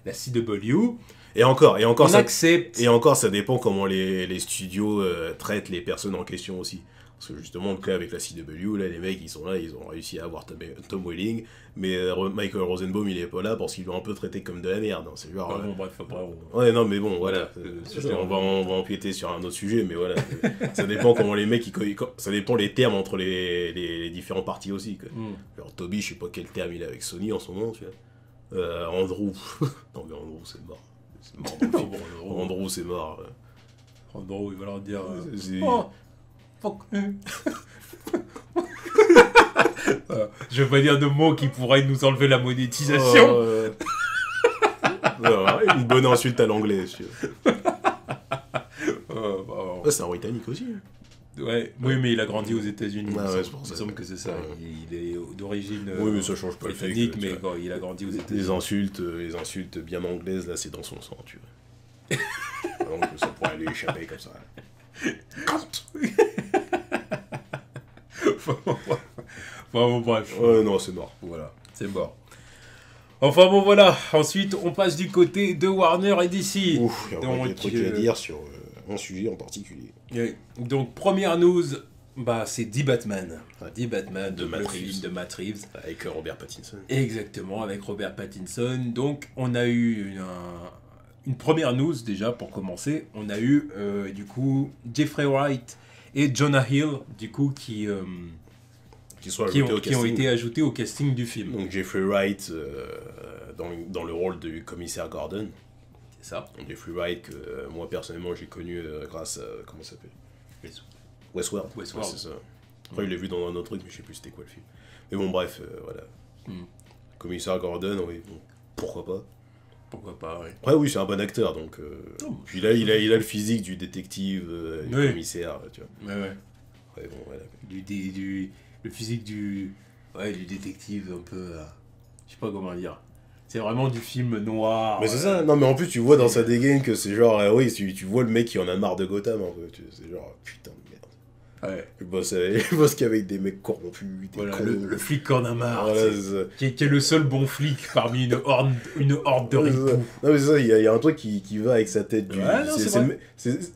[SPEAKER 1] la CW,
[SPEAKER 2] Et encore,
[SPEAKER 1] on
[SPEAKER 2] ça,
[SPEAKER 1] accepte.
[SPEAKER 2] et encore, ça dépend comment les studios traitent les personnes en question aussi. Parce que justement, le cas avec la CW, là, les mecs, ils sont là, ils ont réussi à avoir Tom Welling, mais Michael Rosenbaum, il est pas là parce qu'ils l'ont un peu traité comme de la merde. Hein. C'est genre.
[SPEAKER 1] Bon, bref, après,
[SPEAKER 2] Ouais, non, mais bon, voilà. On va empiéter sur un autre sujet, mais voilà. Ça dépend comment les mecs, ça dépend les termes entre les différents partis aussi. Quoi. Genre, Toby, je sais pas quel terme il a avec Sony en ce moment, tu vois. Andrew. Non, mais Andrew, c'est mort. C'est mort dans le film. Andrew, c'est mort.
[SPEAKER 1] Andrew, il va leur dire.
[SPEAKER 2] C'est-
[SPEAKER 1] Oh, fuck. Je vais pas dire de mots qui pourraient nous enlever la monétisation.
[SPEAKER 2] Non, une bonne insulte à l'anglais, tu vois.
[SPEAKER 1] Bah,
[SPEAKER 2] Ouais, c'est un britannique aussi.
[SPEAKER 1] ouais, oui, mais il a grandi aux États-Unis.
[SPEAKER 2] Ah, ouais, c'est pour
[SPEAKER 1] il
[SPEAKER 2] ça.
[SPEAKER 1] me semble que c'est ça.
[SPEAKER 2] Ouais.
[SPEAKER 1] Il est d'origine
[SPEAKER 2] Oui, mais ça change pas le fait
[SPEAKER 1] britannique,
[SPEAKER 2] que, tu
[SPEAKER 1] mais
[SPEAKER 2] vois,
[SPEAKER 1] il a grandi aux États-Unis.
[SPEAKER 2] les insultes bien anglaises, là, c'est dans son sang, tu vois. Donc, ça pourrait lui échapper comme ça.
[SPEAKER 1] Bon, bref.
[SPEAKER 2] Ouais, non, c'est mort.
[SPEAKER 1] Voilà, c'est mort. Enfin bon, voilà. Ensuite, on passe du côté de Warner et DC.
[SPEAKER 2] Ouf, il y a encore des
[SPEAKER 1] Donc,
[SPEAKER 2] trucs à dire sur un sujet en particulier.
[SPEAKER 1] donc, première news, bah, c'est The Batman.
[SPEAKER 2] Ouais.
[SPEAKER 1] The Batman,
[SPEAKER 2] De
[SPEAKER 1] le
[SPEAKER 2] Matt
[SPEAKER 1] film
[SPEAKER 2] Reeves.
[SPEAKER 1] de Matt Reeves.
[SPEAKER 2] Avec Robert Pattinson.
[SPEAKER 1] Exactement, avec Robert Pattinson. Donc, on a eu une première news déjà pour commencer. On a eu du coup Jeffrey Wright et Jonah Hill, du coup, qui ont été ajoutés au casting du film.
[SPEAKER 2] Donc Jeffrey Wright dans le rôle du commissaire Gordon.
[SPEAKER 1] C'est ça.
[SPEAKER 2] Jeffrey Wright que moi personnellement j'ai connu grâce à comment ça s'appelle Westworld. Ouais, c'est ça. Après il l'a vu dans un autre truc mais je sais plus c'était quoi le film. Mais bon bref voilà. Commissaire Gordon oui bon, pourquoi pas.
[SPEAKER 1] Pourquoi pas, oui.
[SPEAKER 2] Après oui c'est un bon acteur donc puis là il a le physique du détective du commissaire tu vois.
[SPEAKER 1] Ouais.
[SPEAKER 2] Ouais bon voilà.
[SPEAKER 1] Le physique du détective un peu je sais pas comment dire. C'est vraiment du film noir.
[SPEAKER 2] Mais c'est ça, non mais en plus tu vois dans sa dégaine que c'est genre, oui, tu vois le mec qui en a marre de Gotham un peu, c'est genre, putain de merde.
[SPEAKER 1] Ouais.
[SPEAKER 2] Il bosse qu'avec des mecs corrompus, des
[SPEAKER 1] Voilà,
[SPEAKER 2] cons.
[SPEAKER 1] le flic qui en a marre,
[SPEAKER 2] Voilà,
[SPEAKER 1] qui est le seul bon flic parmi une horde de ripoux.
[SPEAKER 2] Non mais c'est ça, il y a un truc qui va avec sa tête du...
[SPEAKER 1] Ouais, non, c'est vrai.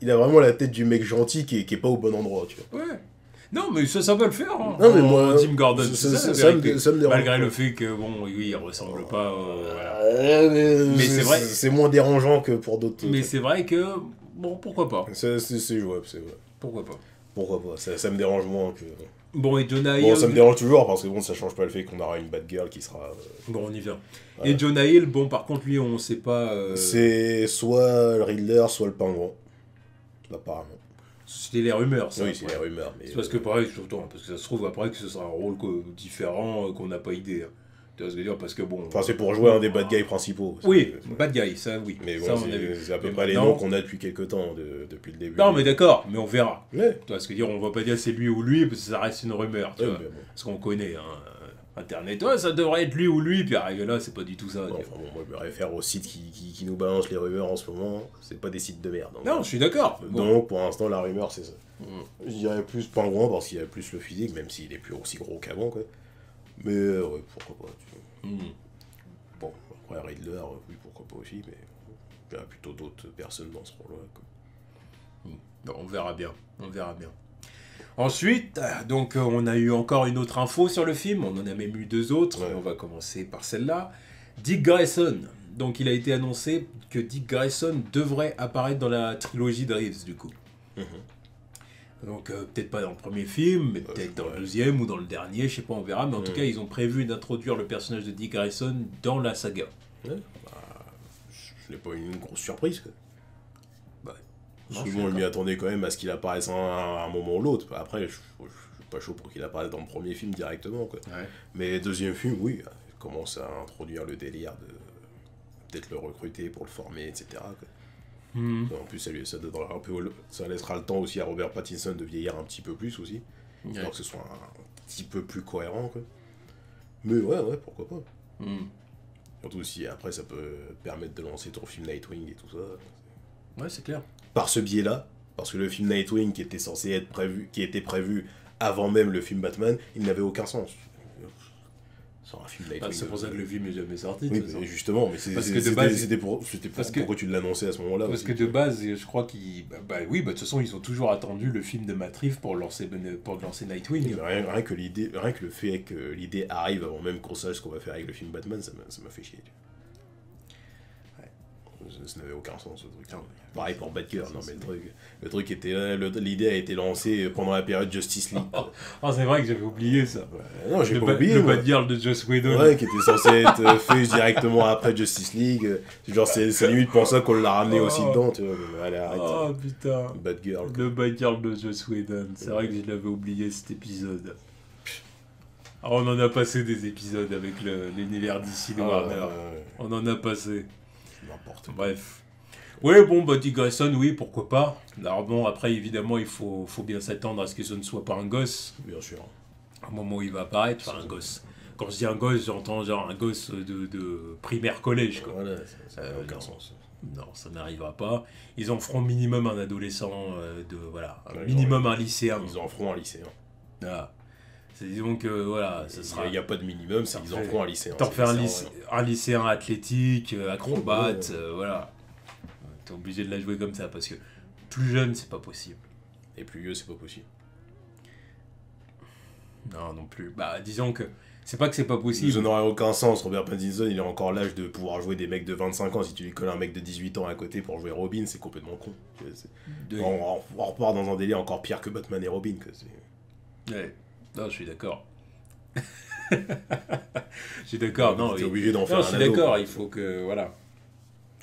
[SPEAKER 2] Il a vraiment la tête du mec gentil qui est pas au bon endroit, tu vois.
[SPEAKER 1] Ouais. Non, mais ça peut le faire. Hein.
[SPEAKER 2] Non, mais moi,
[SPEAKER 1] Jim Gordon,
[SPEAKER 2] ça
[SPEAKER 1] ça
[SPEAKER 2] me dérange
[SPEAKER 1] malgré
[SPEAKER 2] pas.
[SPEAKER 1] le fait que, bon, oui, il ressemble pas. Voilà.
[SPEAKER 2] Mais
[SPEAKER 1] c'est vrai.
[SPEAKER 2] C'est moins dérangeant que pour d'autres.
[SPEAKER 1] Mais c'est vrai que, bon, pourquoi pas.
[SPEAKER 2] C'est jouable, c'est vrai.
[SPEAKER 1] Pourquoi pas.
[SPEAKER 2] Pourquoi pas, ça me dérange moins que...
[SPEAKER 1] Bon, et Jonah Hill...
[SPEAKER 2] Bon, ça me dérange toujours, parce que bon, ça change pas le fait qu'on aura une Batgirl qui sera...
[SPEAKER 1] Bon, on y vient.
[SPEAKER 2] Voilà.
[SPEAKER 1] Et Jonah Hill, bon, par contre, lui, on sait pas...
[SPEAKER 2] C'est soit le Riddler, soit le Pingouin. Apparemment.
[SPEAKER 1] C'était les rumeurs, ça.
[SPEAKER 2] Oui, c'est les rumeurs. Mais
[SPEAKER 1] c'est parce que, pareil, surtout, parce que ça se trouve, après, que ce sera un rôle différent, qu'on n'a pas idée. Hein. Tu vois ce que je veux dire, parce que bon...
[SPEAKER 2] Enfin, c'est pour jouer un des bad guys principaux.
[SPEAKER 1] Oui, bad guy, ça, oui.
[SPEAKER 2] Mais bon,
[SPEAKER 1] ça, on a vu.
[SPEAKER 2] c'est à peu
[SPEAKER 1] Mais
[SPEAKER 2] près les
[SPEAKER 1] maintenant-
[SPEAKER 2] noms qu'on a depuis quelques temps, depuis le début.
[SPEAKER 1] Non, mais d'accord, mais on verra.
[SPEAKER 2] Ouais.
[SPEAKER 1] Tu vois ce que je veux dire, on va pas dire c'est lui ou lui, parce que ça reste une rumeur, tu
[SPEAKER 2] Ouais,
[SPEAKER 1] vois.
[SPEAKER 2] mais bon.
[SPEAKER 1] Parce qu'on connaît, hein, Internet, ouais, ça devrait être lui ou lui, puis arrivé là, c'est pas du tout ça.
[SPEAKER 2] Bon,
[SPEAKER 1] tu
[SPEAKER 2] enfin, bon, moi, je me réfère aux sites qui nous balancent les rumeurs en ce moment. C'est pas des sites de merde.
[SPEAKER 1] vois. Non, je suis d'accord. Bon.
[SPEAKER 2] Donc, pour l'instant, la rumeur, c'est ça. Je dirais plus Pingouin, parce qu'il a plus le physique, même s'il est plus aussi gros qu'avant, quoi. Mais, ouais, pourquoi pas. Bon, après, Riddler, oui, pourquoi pas aussi, mais il y a plutôt d'autres personnes dans ce rôle-là, quoi.
[SPEAKER 1] Bon, on verra bien, Ensuite, donc on a eu encore une autre info sur le film, on en a même eu deux autres,
[SPEAKER 2] Ouais.
[SPEAKER 1] on va commencer par celle-là. Dick Grayson, donc il a été annoncé que Dick Grayson devrait apparaître dans la trilogie de Reeves du coup. Donc peut-être pas dans le premier film, mais peut-être dans le deuxième ou dans le dernier, je sais pas, on verra, mais en tout cas ils ont prévu d'introduire le personnage de Dick Grayson dans la saga.
[SPEAKER 2] Ouais, je n'ai pas une grosse surprise, quoi.
[SPEAKER 1] Non,
[SPEAKER 2] Parce
[SPEAKER 1] je
[SPEAKER 2] que
[SPEAKER 1] suis
[SPEAKER 2] bon, je m'y
[SPEAKER 1] d'accord.
[SPEAKER 2] attendais quand même à ce qu'il apparaisse à un moment ou l'autre. Après, je suis pas chaud pour qu'il apparaisse dans le premier film directement, quoi.
[SPEAKER 1] Ouais.
[SPEAKER 2] Mais deuxième film, oui, il commence à introduire le délire de peut-être le recruter pour le former, etc. quoi. En plus, ça donnera un peu, ça laissera le temps aussi à Robert Pattinson de vieillir un petit peu plus aussi,
[SPEAKER 1] Ouais.
[SPEAKER 2] pour que ce soit un petit peu plus cohérent, quoi. Mais ouais, pourquoi pas.
[SPEAKER 1] Hmm.
[SPEAKER 2] Surtout si après ça peut permettre de lancer ton film Nightwing et tout ça.
[SPEAKER 1] Ouais, c'est clair.
[SPEAKER 2] Par ce biais-là, parce que le film Nightwing qui était censé être prévu, qui était prévu avant même le film Batman, il n'avait aucun sens. Sur un film Nightwing.
[SPEAKER 1] C'est pour ça que le film est jamais sorti.
[SPEAKER 2] Oui, mais justement, mais c'était pourquoi tu l'annonçais à ce moment-là.
[SPEAKER 1] Parce
[SPEAKER 2] aussi,
[SPEAKER 1] que de base, je crois qu'ils. Oui, de toute façon, ils ont toujours attendu le film de Matt Reeves pour lancer Nightwing.
[SPEAKER 2] Rien que le fait que l'idée arrive avant même qu'on sache ce qu'on va faire avec le film Batman, ça m'a fait chier. Ça n'avait aucun sens, ce truc. Pareil pour Batgirl, non mais le truc était là, l'idée a été lancée pendant la période Justice League.
[SPEAKER 1] C'est vrai que j'avais oublié ça.
[SPEAKER 2] Non, j'ai pas oublié.
[SPEAKER 1] Le Batgirl de Joss Whedon.
[SPEAKER 2] Ouais, qui était censé être fait directement après Justice League. Genre, c'est limite pour ça qu'on l'a ramené aussi dedans, tu vois. Allez, arrête.
[SPEAKER 1] Oh putain.
[SPEAKER 2] Batgirl.
[SPEAKER 1] Le Batgirl de Joss Whedon. C'est vrai que je l'avais oublié cet épisode. On en a passé des épisodes avec l'univers d'ici de Warner. On en a passé. Bref. Oui, bon, Dick Grayson, oui, pourquoi pas. Alors bon, après, évidemment, il faut bien s'attendre à ce que ce ne soit pas un gosse.
[SPEAKER 2] Bien sûr.
[SPEAKER 1] Au moment où il va apparaître, enfin un gosse. Quand je dis un gosse, j'entends genre un gosse de primaire collège, quoi.
[SPEAKER 2] Voilà, ça n'a aucun sens.
[SPEAKER 1] Non, ça n'arrivera pas. Ils en feront minimum un adolescent, minimum un lycéen.
[SPEAKER 2] Ils en feront un lycéen.
[SPEAKER 1] Voilà. Disons que voilà, ça sera.
[SPEAKER 2] Il n'y a pas de minimum, c'est qu'ils en feront un lycéen.
[SPEAKER 1] T'en fais un lycéen athlétique, acrobate, voilà. T'es obligé de la jouer comme ça parce que plus jeune, c'est pas possible.
[SPEAKER 2] Et plus vieux, c'est pas possible.
[SPEAKER 1] Non plus. Disons que c'est pas possible.
[SPEAKER 2] Ça n'aurait aucun sens. Robert Pattinson, il a encore l'âge de pouvoir jouer des mecs de 25 ans. Si tu lui colles un mec de 18 ans à côté pour jouer Robin, c'est complètement con. On repart dans un délire encore pire que Batman et Robin.
[SPEAKER 1] Ouais. Non, je suis d'accord. Je suis d'accord. Non,
[SPEAKER 2] t'es obligé d'en faire un ado.
[SPEAKER 1] Je suis d'accord, il faut que. Voilà.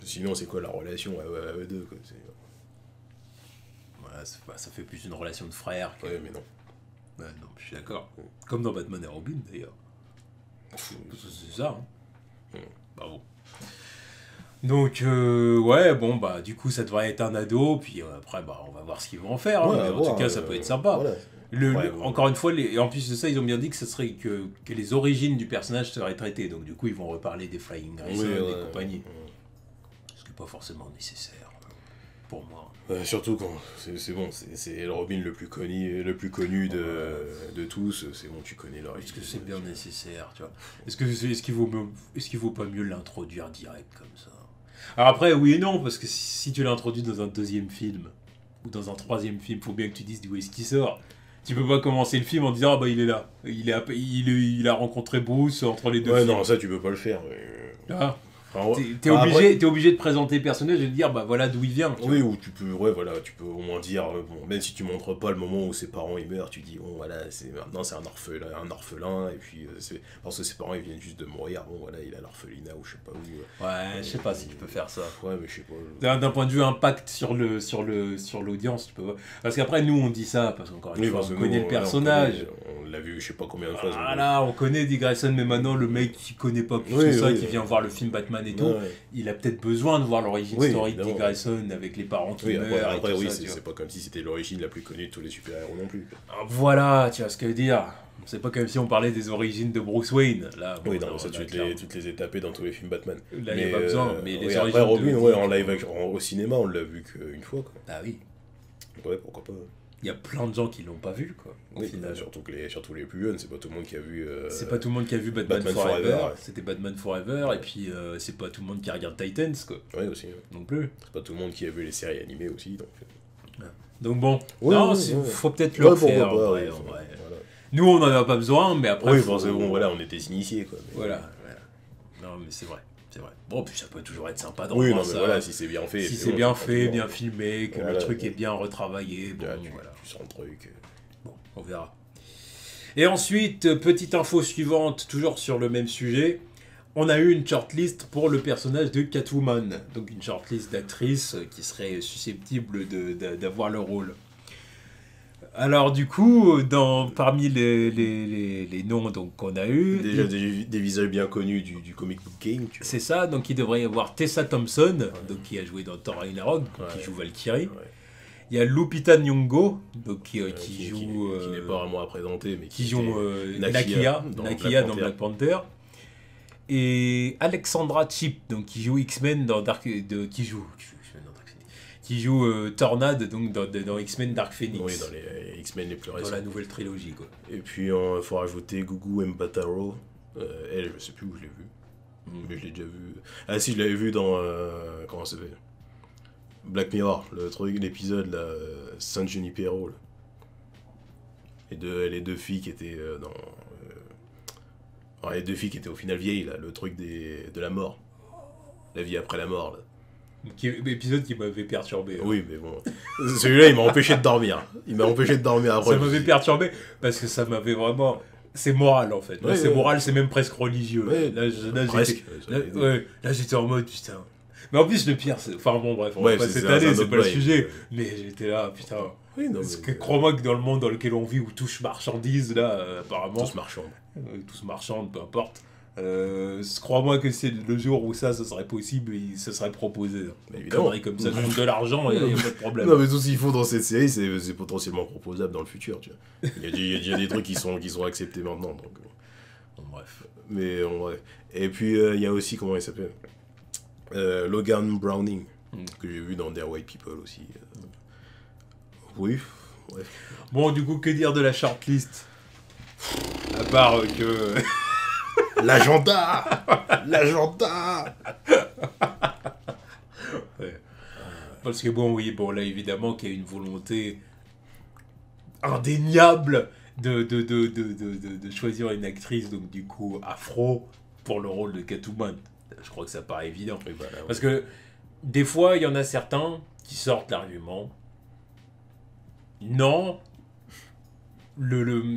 [SPEAKER 2] Sinon, c'est quoi la relation à eux deux, quoi.
[SPEAKER 1] Voilà, ça fait plus une relation de frère.
[SPEAKER 2] Ouais, mais non.
[SPEAKER 1] Ouais, non, je suis d'accord. Comme dans Batman et Robin, d'ailleurs. C'est ça, hein. Bravo. Donc, du coup, ça devrait être un ado, puis après, on va voir ce qu'ils vont en faire.
[SPEAKER 2] Ouais,
[SPEAKER 1] mais en tout cas, ça peut être sympa.
[SPEAKER 2] Voilà.
[SPEAKER 1] Encore une fois, et en plus de ça, ils ont bien dit que ce serait que les origines du personnage seraient traitées. Donc, du coup, ils vont reparler des Flying Grayson et compagnie. Ce qui n'est pas forcément nécessaire, pour moi.
[SPEAKER 2] Surtout quand c'est le Robin le plus connu de tous. C'est bon, tu connais l'origine.
[SPEAKER 1] Est-ce que c'est bien nécessaire, tu vois? Est-ce qu'il vaut pas mieux l'introduire direct comme ça? Alors après, oui et non, parce que si tu l'introduis dans un deuxième film ou dans un troisième film, faut bien que tu dises d'où est-ce qu'il sort. Tu peux pas commencer le film en disant il est là, il a rencontré Bruce entre les deux films.
[SPEAKER 2] Non, ça tu peux pas le faire.
[SPEAKER 1] T'es obligé de présenter le personnage et de dire voilà d'où il vient.
[SPEAKER 2] Oui, ou tu peux au moins dire, même si tu montres pas le moment où ses parents ils meurent, tu dis maintenant c'est un orphelin, et puis parce que ses parents ils viennent juste de mourir, il a l'orphelinat ou je sais pas où.
[SPEAKER 1] Ouais, je sais pas si tu peux faire ça.
[SPEAKER 2] Ouais, mais je sais pas.
[SPEAKER 1] D'un point de vue impact sur l'audience, tu peux. Parce qu'après nous on dit ça parce qu'encore une fois on connaît le personnage.
[SPEAKER 2] On l'a vu je sais pas combien de fois.
[SPEAKER 1] Voilà, on connaît Dick Grayson, mais maintenant le mec qui connaît pas plus que ça, qui vient voir le film Batman et tout, il a peut-être besoin de voir l'origine story de Dick Grayson avec les parents qui meurent.
[SPEAKER 2] Après c'est pas comme si c'était l'origine la plus connue de tous les super-héros non plus.
[SPEAKER 1] Voilà, tu vois ce que je veux dire. C'est pas comme si on parlait des origines de Bruce Wayne. Là,
[SPEAKER 2] ça tu les étapes dans tous les films Batman.
[SPEAKER 1] Là, il n'y a pas besoin. Mais les origines
[SPEAKER 2] après, Robin, en live au cinéma, on l'a vu qu'une fois. Quoi.
[SPEAKER 1] Ah oui.
[SPEAKER 2] Ouais, pourquoi pas.
[SPEAKER 1] Il y a plein de gens qui l'ont pas vu, quoi.
[SPEAKER 2] Surtout les plus jeunes, c'est pas tout le monde qui a vu.
[SPEAKER 1] C'est pas tout le monde qui a vu Batman Forever. C'était Batman Forever, et puis c'est pas tout le monde qui regarde Titans, quoi.
[SPEAKER 2] Ouais, aussi.
[SPEAKER 1] Non plus.
[SPEAKER 2] C'est pas tout le monde qui a vu les séries animées aussi, donc.
[SPEAKER 1] Donc bon, faut peut-être le faire. Voilà. Nous, on en a pas besoin, mais après.
[SPEAKER 2] Oui, forcément, on était initiés, quoi.
[SPEAKER 1] Mais voilà. Non, mais c'est vrai. Bon, puis ça peut toujours être sympa
[SPEAKER 2] dans le ça. Voilà, si c'est bien fait.
[SPEAKER 1] Si c'est bien fait, bien filmé, que le truc est bien retravaillé. Bon,
[SPEAKER 2] tu sens le truc.
[SPEAKER 1] Bon, on verra. Et ensuite, petite info suivante, toujours sur le même sujet. On a eu une shortlist pour le personnage de Catwoman. Donc une shortlist d'actrices qui seraient susceptibles d'avoir le rôle. Alors du coup, parmi les noms qu'on a eu...
[SPEAKER 2] Déjà des visages bien connus du comic book game.
[SPEAKER 1] C'est ça, donc il devrait y avoir Tessa Thompson, donc, qui a joué dans Thor Ragnarok, qui joue Valkyrie. Ouais. Il y a Lupita Nyong'o, donc, qui joue...
[SPEAKER 2] qui n'est pas vraiment à présenter, mais
[SPEAKER 1] qui joue
[SPEAKER 2] Nakia
[SPEAKER 1] Nakia dans Black Panther. Et Alexandra Shipp, donc qui joue X-Men dans qui joue Tornade donc dans X-Men Dark Phoenix.
[SPEAKER 2] Oui, dans les X-Men les plus récents.
[SPEAKER 1] Dans la nouvelle trilogie, quoi.
[SPEAKER 2] Et puis il faut rajouter Gugu Mbatha-Raw. Elle, je sais plus où je l'ai vue. Mais je l'ai déjà vue. Ah si, je l'avais vue dans comment ça s'appelle, Black Mirror, l'épisode là, San Junipero là. Et les deux filles qui étaient dans les deux filles qui étaient au final vieilles là, le truc de la mort, la vie après la mort là.
[SPEAKER 1] Épisode qui m'avait perturbé.
[SPEAKER 2] Oui, mais bon, celui-là il m'a empêché de dormir. Il m'a empêché de dormir après.
[SPEAKER 1] Ça m'avait perturbé parce que ça m'avait vraiment... C'est moral en fait. Là, c'est moral, c'est même presque religieux.
[SPEAKER 2] Ouais,
[SPEAKER 1] là, j'étais en mode putain. Mais en plus, le pire, c'est... Enfin bon, bref, on va pas s'étaler, c'est pas le sujet. Mais j'étais là, putain.
[SPEAKER 2] Oui, non,
[SPEAKER 1] crois-moi que dans le monde dans lequel on vit, où touche marchandises, là, apparemment.
[SPEAKER 2] Tous
[SPEAKER 1] marchandes, peu importe. Crois-moi que c'est le jour où ça serait possible, ça serait proposé.
[SPEAKER 2] Évidemment.
[SPEAKER 1] Comme ça, de l'argent, il n'y a pas de problème.
[SPEAKER 2] Non, mais tout ce qu'il faut dans cette série, c'est potentiellement proposable dans le futur, tu vois. Il y a des trucs qui sont acceptés maintenant, donc...
[SPEAKER 1] Bon, bref.
[SPEAKER 2] Mais, bref. Et puis, il y a aussi, comment il s'appelle, Logan Browning, que j'ai vu dans Dear White People aussi. Oui, bref.
[SPEAKER 1] Bon, du coup, que dire de la shortlist? À part que...
[SPEAKER 2] L'agenda.
[SPEAKER 1] Ouais. Parce que bon, là, évidemment, qu'il y a une volonté indéniable de choisir une actrice, donc du coup, afro, pour le rôle de Catwoman. Je crois que ça paraît évident.
[SPEAKER 2] Oui, voilà,
[SPEAKER 1] parce que, des fois, il y en a certains qui sortent l'argument. Non,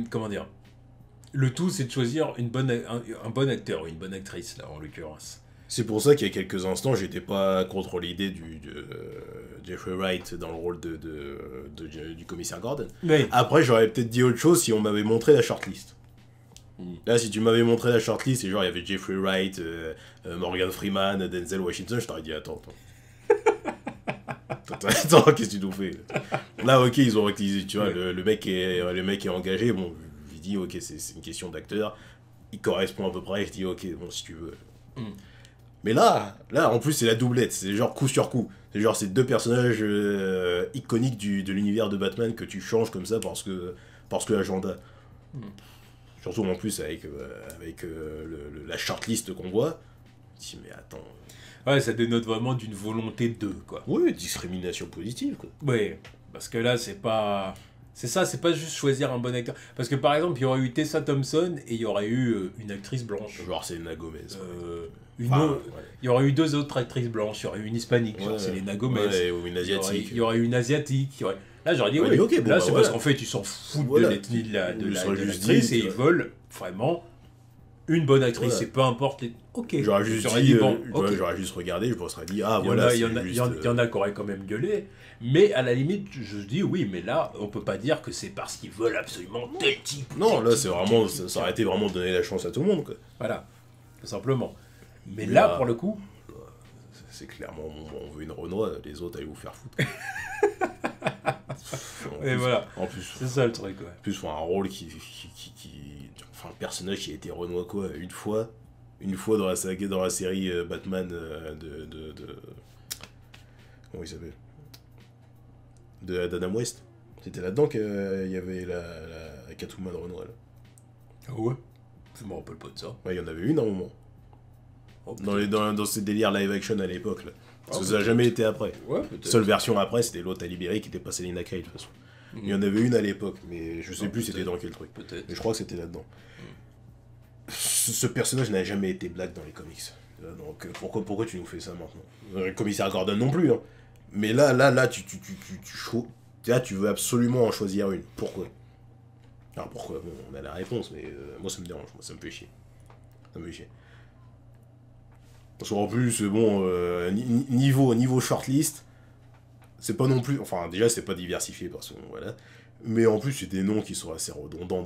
[SPEAKER 1] comment dire, le tout, c'est de choisir un bon acteur ou une bonne actrice, là, en l'occurrence.
[SPEAKER 2] C'est pour ça qu'il y a quelques instants, j'étais pas contre l'idée de Jeffrey Wright dans le rôle du commissaire Gordon.
[SPEAKER 1] Oui.
[SPEAKER 2] Après, j'aurais peut-être dit autre chose si on m'avait montré la shortlist. Là, si tu m'avais montré la shortlist et genre il y avait Jeffrey Wright, Morgan Freeman, Denzel Washington, je t'aurais dit attends, qu'est-ce que tu nous fais? Là, ok, ils ont utilisé, tu vois, le mec est engagé, bon, je dis ok, c'est une question d'acteur, il correspond à peu près, je dis ok, bon, si tu veux. Mais là, en plus, c'est la doublette, c'est genre coup sur coup. C'est genre ces deux personnages iconiques de l'univers de Batman que tu changes comme ça parce que agenda. Surtout en plus avec la shortlist qu'on voit. Je dis mais attends.
[SPEAKER 1] Ouais, ça dénote vraiment d'une volonté quoi.
[SPEAKER 2] Oui, discrimination positive, quoi.
[SPEAKER 1] Oui, parce que là, c'est pas... C'est ça, c'est pas juste choisir un bon acteur. Parce que par exemple, il y aurait eu Tessa Thompson et il y aurait eu une actrice blanche.
[SPEAKER 2] Genre Selena Gomez.
[SPEAKER 1] Il y aurait eu deux autres actrices blanches. Il y aurait eu une hispanique, genre Selena Gomez.
[SPEAKER 2] Ouais, ou une asiatique.
[SPEAKER 1] Il y aurait eu une asiatique. Là, j'aurais dit
[SPEAKER 2] oui. Okay,
[SPEAKER 1] là, c'est parce qu'en fait, ils s'en foutent de l'ethnie de l'actrice et ils veulent vraiment une bonne actrice. Et peu importe les... Ok.
[SPEAKER 2] J'aurais juste dit, j'aurais juste regardé, je me serais dit, ah voilà,
[SPEAKER 1] il y en a qui auraient quand même gueulé. Mais à la limite, je dis oui, mais là, on peut pas dire que c'est parce qu'ils veulent absolument tel type.
[SPEAKER 2] Non, là, c'est vraiment, ça aurait été vraiment donner la chance à tout le monde, quoi.
[SPEAKER 1] Voilà, tout simplement. Mais là, pour le coup...
[SPEAKER 2] C'est clairement, on veut une Renoir, les autres, allez vous faire foutre.
[SPEAKER 1] Et voilà,
[SPEAKER 2] en plus,
[SPEAKER 1] c'est ça le truc, ouais.
[SPEAKER 2] En plus, un rôle enfin, un personnage qui a été Renoir, quoi, une fois dans la série Batman comment il s'appelle, de Adam West. C'était là-dedans qu'il y avait la Catwoman Renoir, là.
[SPEAKER 1] Ah ouais? Je me rappelle pas de ça.
[SPEAKER 2] Ouais, il y en avait une à un moment. Oh, dans ces délires live action à l'époque, là. Parce que ça n'a jamais été après.
[SPEAKER 1] Ouais,
[SPEAKER 2] seule version après, c'était l'autre à libérer qui était pas Selina Kyle, de toute façon. Il y en avait une à l'époque, mais je sais plus c'était dans quel truc.
[SPEAKER 1] Peut-être.
[SPEAKER 2] Mais je crois que c'était là-dedans. Ce personnage n'a jamais été black dans les comics. Donc pourquoi tu nous fais ça maintenant? Le commissaire Gordon non plus, hein. Mais là, tu veux absolument en choisir une. Pourquoi? Alors pourquoi? Bon, on a la réponse, mais moi ça me dérange, moi ça me fait chier. Parce qu'en plus, bon, niveau shortlist, c'est pas non plus... Enfin, déjà, c'est pas diversifié, parce que, voilà. Mais en plus, c'est des noms qui sont assez redondants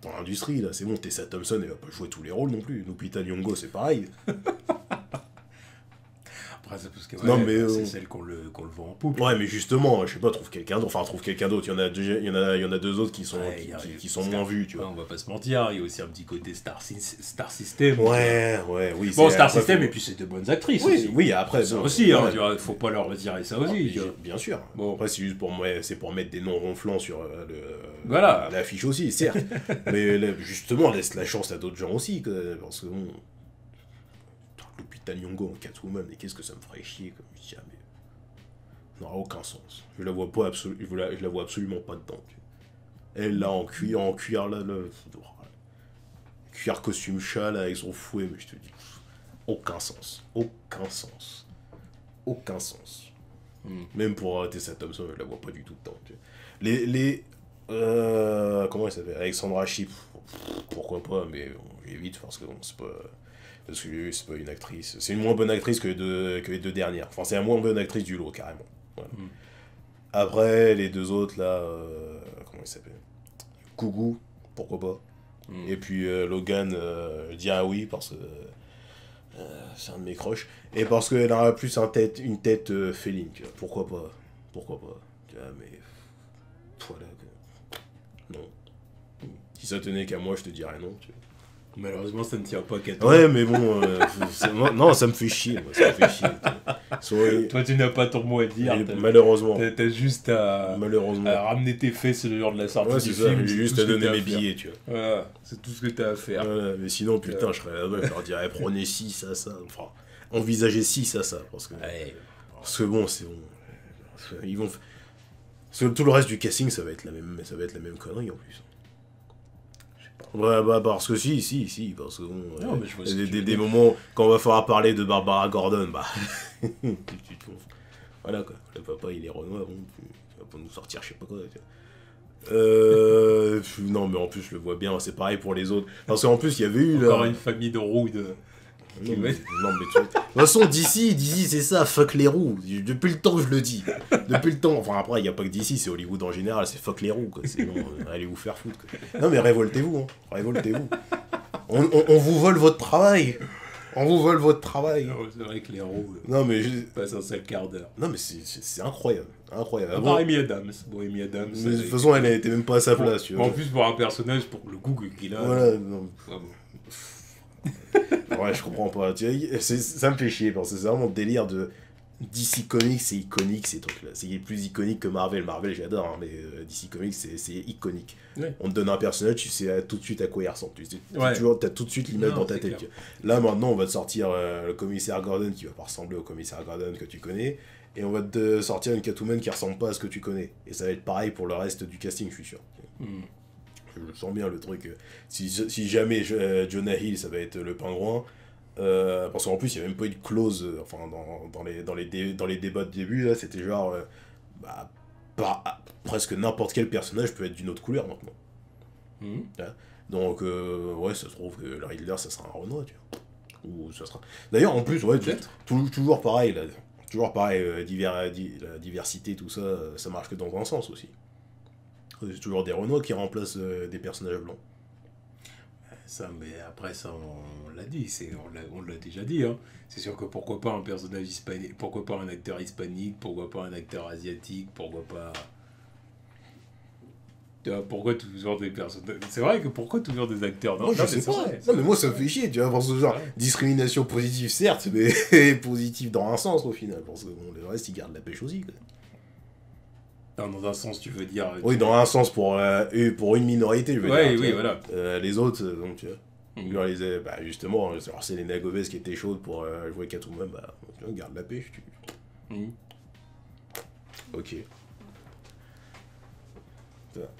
[SPEAKER 2] dans l'industrie, là. C'est bon, Tessa Thompson, elle va pas jouer tous les rôles non plus. Lupita Nyong'o, c'est pareil.
[SPEAKER 1] Après, Après, c'est parce que
[SPEAKER 2] Non, mais,
[SPEAKER 1] c'est celle qu'on le vend en poupe.
[SPEAKER 2] Ouais, mais justement, je sais pas, trouve quelqu'un d'autre. Enfin, trouve quelqu'un d'autre. Il y en a deux autres qui sont, qui sont moins vus, tu vois.
[SPEAKER 1] On va pas se mentir, il y a aussi un petit côté Star System.
[SPEAKER 2] Ouais, oui.
[SPEAKER 1] Bon, Star
[SPEAKER 2] après,
[SPEAKER 1] System, et puis c'est de bonnes actrices
[SPEAKER 2] oui,
[SPEAKER 1] aussi.
[SPEAKER 2] oui, après.
[SPEAKER 1] Ça
[SPEAKER 2] bon,
[SPEAKER 1] aussi, hein,
[SPEAKER 2] ouais.
[SPEAKER 1] tu vois, faut pas leur retirer ça aussi. Tu vois.
[SPEAKER 2] Bien sûr.
[SPEAKER 1] Bon.
[SPEAKER 2] Après, c'est juste pour moi, c'est pour mettre des noms ronflants sur
[SPEAKER 1] Voilà.
[SPEAKER 2] l'affiche aussi, certes. Mais là, justement, laisse la chance à d'autres gens aussi, parce que bon. Lupita Nyong'o en Catwoman, et qu'est-ce que ça me ferait chier, comme je dis, mais. Ça n'aura aucun sens. Je la vois pas je la vois absolument pas dedans. Elle là en cuir là, cuir costume chat là avec son fouet, mais je te dis, aucun sens. Même pour Tessa Thompson, je la vois pas du tout dedans. Comment elle s'appelle, Alexandra Shipp, pourquoi pas, mais bon, j'évite parce que bon, c'est pas une actrice. C'est une moins bonne actrice que les deux dernières. Enfin, c'est la moins bonne actrice du lot, carrément. Voilà. Après, les deux autres, là, comment il s'appelle, Kougou, pourquoi pas. Et puis Logan, je dis ah oui, parce que c'est un de mes crushs. Et parce qu'elle a plus une tête féline, tu vois. Pourquoi pas. Tu vois, mais... Voilà. Non. Si ça tenait qu'à moi, je te dirais non, tu vois.
[SPEAKER 1] Malheureusement, ça ne tient pas qu'à toi.
[SPEAKER 2] Ouais, mais bon, non, ça me fait chier.
[SPEAKER 1] Toi, tu n'as pas ton mot à dire.
[SPEAKER 2] Malheureusement.
[SPEAKER 1] T'as juste à ramener tes fesses le jour de la sortie du film.
[SPEAKER 2] J'ai juste à donner mes billets, tu vois.
[SPEAKER 1] Voilà, c'est tout ce que t'as à faire.
[SPEAKER 2] Voilà, mais sinon, putain, je serais là-bas, je leur dirais, prenez ci, ça. Enfin, envisagez ci, ça. Parce que bon, c'est bon. Ils vont... Parce que tout le reste du casting, ça va être la même connerie en plus. Ouais, bah parce que si, parce que bon,
[SPEAKER 1] non, mais je vois
[SPEAKER 2] des moments quand on va falloir parler de Barbara Gordon, bah voilà quoi, le papa il est Renoir, bon, tu vas pas nous sortir je sais pas quoi, non mais en plus je le vois bien, c'est pareil pour les autres, parce qu'en plus il y avait eu
[SPEAKER 1] encore une famille de roux de...
[SPEAKER 2] Non, mais de toute façon, DC, c'est ça, fuck les roux. Depuis le temps que je le dis. Enfin après, il n'y a pas que DC, c'est Hollywood en général, c'est fuck les roux, quoi. C'est bon, allez vous faire foutre, quoi. Non mais révoltez-vous, hein. Révoltez-vous. On vous vole votre travail. Non,
[SPEAKER 1] c'est vrai que les roux passent un seul quart d'heure.
[SPEAKER 2] Non mais c'est incroyable.
[SPEAKER 1] Part Amy Adams. Bon, Amy Adams...
[SPEAKER 2] Mais de toute façon, elle était même pas à sa place, tu vois.
[SPEAKER 1] En plus, pour un personnage, pour le goût qu'il a...
[SPEAKER 2] Voilà, non. Ouais, je comprends pas. Tu vois, ça me fait chier parce que c'est vraiment le délire de DC Comics, c'est iconique ces trucs-là. C'est plus iconique que Marvel. Marvel, j'adore, hein, mais DC Comics, c'est iconique. Ouais. On te donne un personnage, tu sais tout de suite à quoi il ressemble. T'as tout de suite l'image dans ta tête. Là, maintenant, on va te sortir le commissaire Gordon qui va pas ressembler au commissaire Gordon que tu connais. Et on va te sortir une Catwoman qui ressemble pas à ce que tu connais. Et ça va être pareil pour le reste du casting, je suis sûr. Je sens bien le truc. Si jamais Jonah Hill, ça va être le pingouin. Parce qu'en plus, il n'y a même pas eu de clause. Enfin, dans les débats de début, là, c'était genre. Presque n'importe quel personnage peut être d'une autre couleur maintenant. Donc, ouais, ça se trouve que le Riddler, ça sera un Renoir, tu vois. Ou ça sera. D'ailleurs, en plus, ouais, toujours pareil, là. Toujours pareil, la diversité, tout ça, ça marche que dans un sens aussi. C'est toujours des Renois qui remplacent des personnages blancs.
[SPEAKER 1] Ça, mais après ça, on l'a dit, on l'a déjà dit. Hein. C'est sûr que pourquoi pas un personnage hispanique, pourquoi pas un acteur hispanique, pourquoi pas un acteur asiatique, pourquoi pas... Pourquoi toujours des personnages... C'est vrai que pourquoi toujours des acteurs...
[SPEAKER 2] Non, je sais pas. Non, mais moi ça me fait chier, tu vois, parce que genre, discrimination positive certes, mais positive dans un sens au final, parce que bon, le reste ils gardent la pêche aussi, quoi.
[SPEAKER 1] Dans un sens, tu veux dire...
[SPEAKER 2] Oui, dans un sens, pour une minorité, je veux dire.
[SPEAKER 1] Oui, voilà.
[SPEAKER 2] Les autres, donc, tu vois, justement, alors Selena Gomez qui était chaude pour jouer Catwoman, tu vois, garde la pêche. Ok.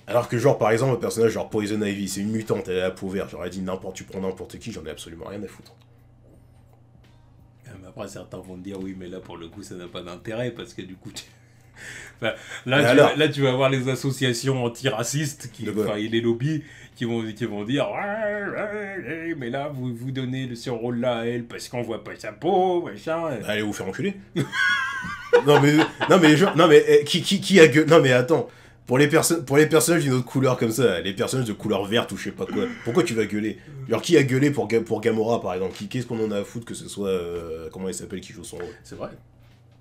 [SPEAKER 2] Alors que, genre, par exemple, un personnage genre Poison Ivy, c'est une mutante, elle est à peau verte, j'aurais dit tu prends n'importe qui, j'en ai absolument rien à foutre.
[SPEAKER 1] Mais après, certains vont te dire, oui, mais là, pour le coup, ça n'a pas d'intérêt, parce que du coup... Enfin, là, tu vas avoir les associations antiracistes, et les lobbies qui vont dire mais là, vous donnez ce rôle-là à elle parce qu'on voit pas sa peau, machin.
[SPEAKER 2] Allez vous faire enculer. non mais qui a gueulé. Non mais attends. Pour les personnages d'une autre couleur comme ça, les personnages de couleur verte ou je sais pas quoi, pourquoi tu vas gueuler? Genre, qui a gueulé pour Gamora, par exemple? Qu'est-ce qu'on en a à foutre que ce soit... comment il s'appelle qui joue son rôle?
[SPEAKER 1] C'est vrai.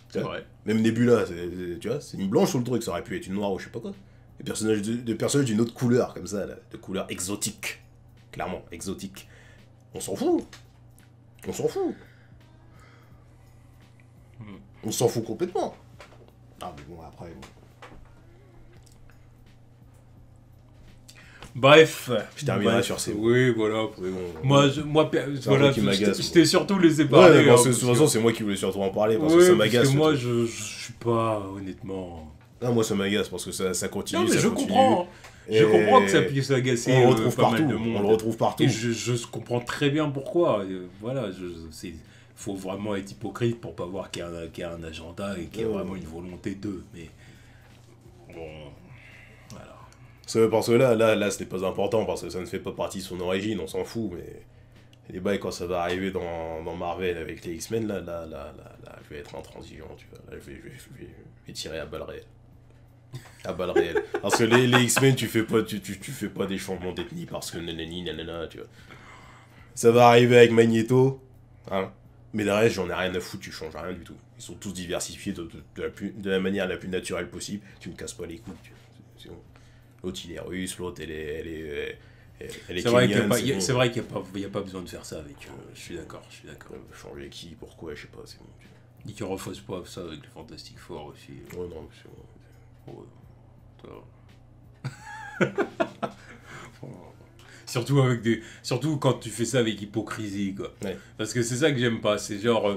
[SPEAKER 1] C'est vrai.
[SPEAKER 2] Même Nebula, tu vois, c'est une blanche sur le truc, ça aurait pu être une noire ou je sais pas quoi. Des personnages d'une autre couleur, comme ça, là, de couleur exotique. Clairement, exotique. On s'en fout. On s'en fout. On s'en fout complètement. Ah, mais bon, après... Bon.
[SPEAKER 1] Bref.
[SPEAKER 2] Je terminerai sur ces mots.
[SPEAKER 1] Oui, voilà.
[SPEAKER 2] Mais bon,
[SPEAKER 1] Moi, voilà, je t'ai surtout laissé parler.
[SPEAKER 2] Ouais, de toute façon, c'est moi qui voulais surtout en parler, parce que ça m'agace.
[SPEAKER 1] Parce que moi, je suis pas, honnêtement...
[SPEAKER 2] Non, moi, ça m'agace, parce que ça continue,
[SPEAKER 1] non, mais
[SPEAKER 2] ça
[SPEAKER 1] je
[SPEAKER 2] continue.
[SPEAKER 1] comprends.
[SPEAKER 2] Et...
[SPEAKER 1] Je comprends que ça puisse agacer
[SPEAKER 2] on le retrouve
[SPEAKER 1] pas
[SPEAKER 2] partout.
[SPEAKER 1] mal de monde.
[SPEAKER 2] On le retrouve partout.
[SPEAKER 1] Et je comprends très bien pourquoi. Voilà, faut vraiment être hypocrite pour pas voir qu'il y a un agenda et qu'il y a vraiment une volonté d'eux. Mais bon, voilà.
[SPEAKER 2] Parce que là, ce n'est pas important, parce que ça ne fait pas partie de son origine, on s'en fout, mais... Les bails, quand ça va arriver dans Marvel avec les X-Men, là, je vais être intransigeant, tu vois. Là, je vais tirer à balles réelles. À balles réelles. Parce que les X-Men, tu fais pas des changements d'ethnie parce que nanana, tu vois. Ça va arriver avec Magneto, hein. Mais derrière, j'en ai rien à foutre, tu changes rien du tout. Ils sont tous diversifiés de la manière la plus naturelle possible. Tu me casses pas les couilles, tu vois. C'est bon. L'autre, il est russe, l'autre, elle est
[SPEAKER 1] c'est vrai qu'il n'y a pas besoin de faire ça avec eux. Je suis d'accord.
[SPEAKER 2] Changer qui, pourquoi, je sais pas, c'est bon.
[SPEAKER 1] Et tu refaisses pas ça avec les Fantastic Four aussi.
[SPEAKER 2] Ouais, non, c'est bon.
[SPEAKER 1] Ouais, surtout quand tu fais ça avec hypocrisie, quoi.
[SPEAKER 2] Ouais.
[SPEAKER 1] Parce que c'est ça que j'aime pas. C'est genre,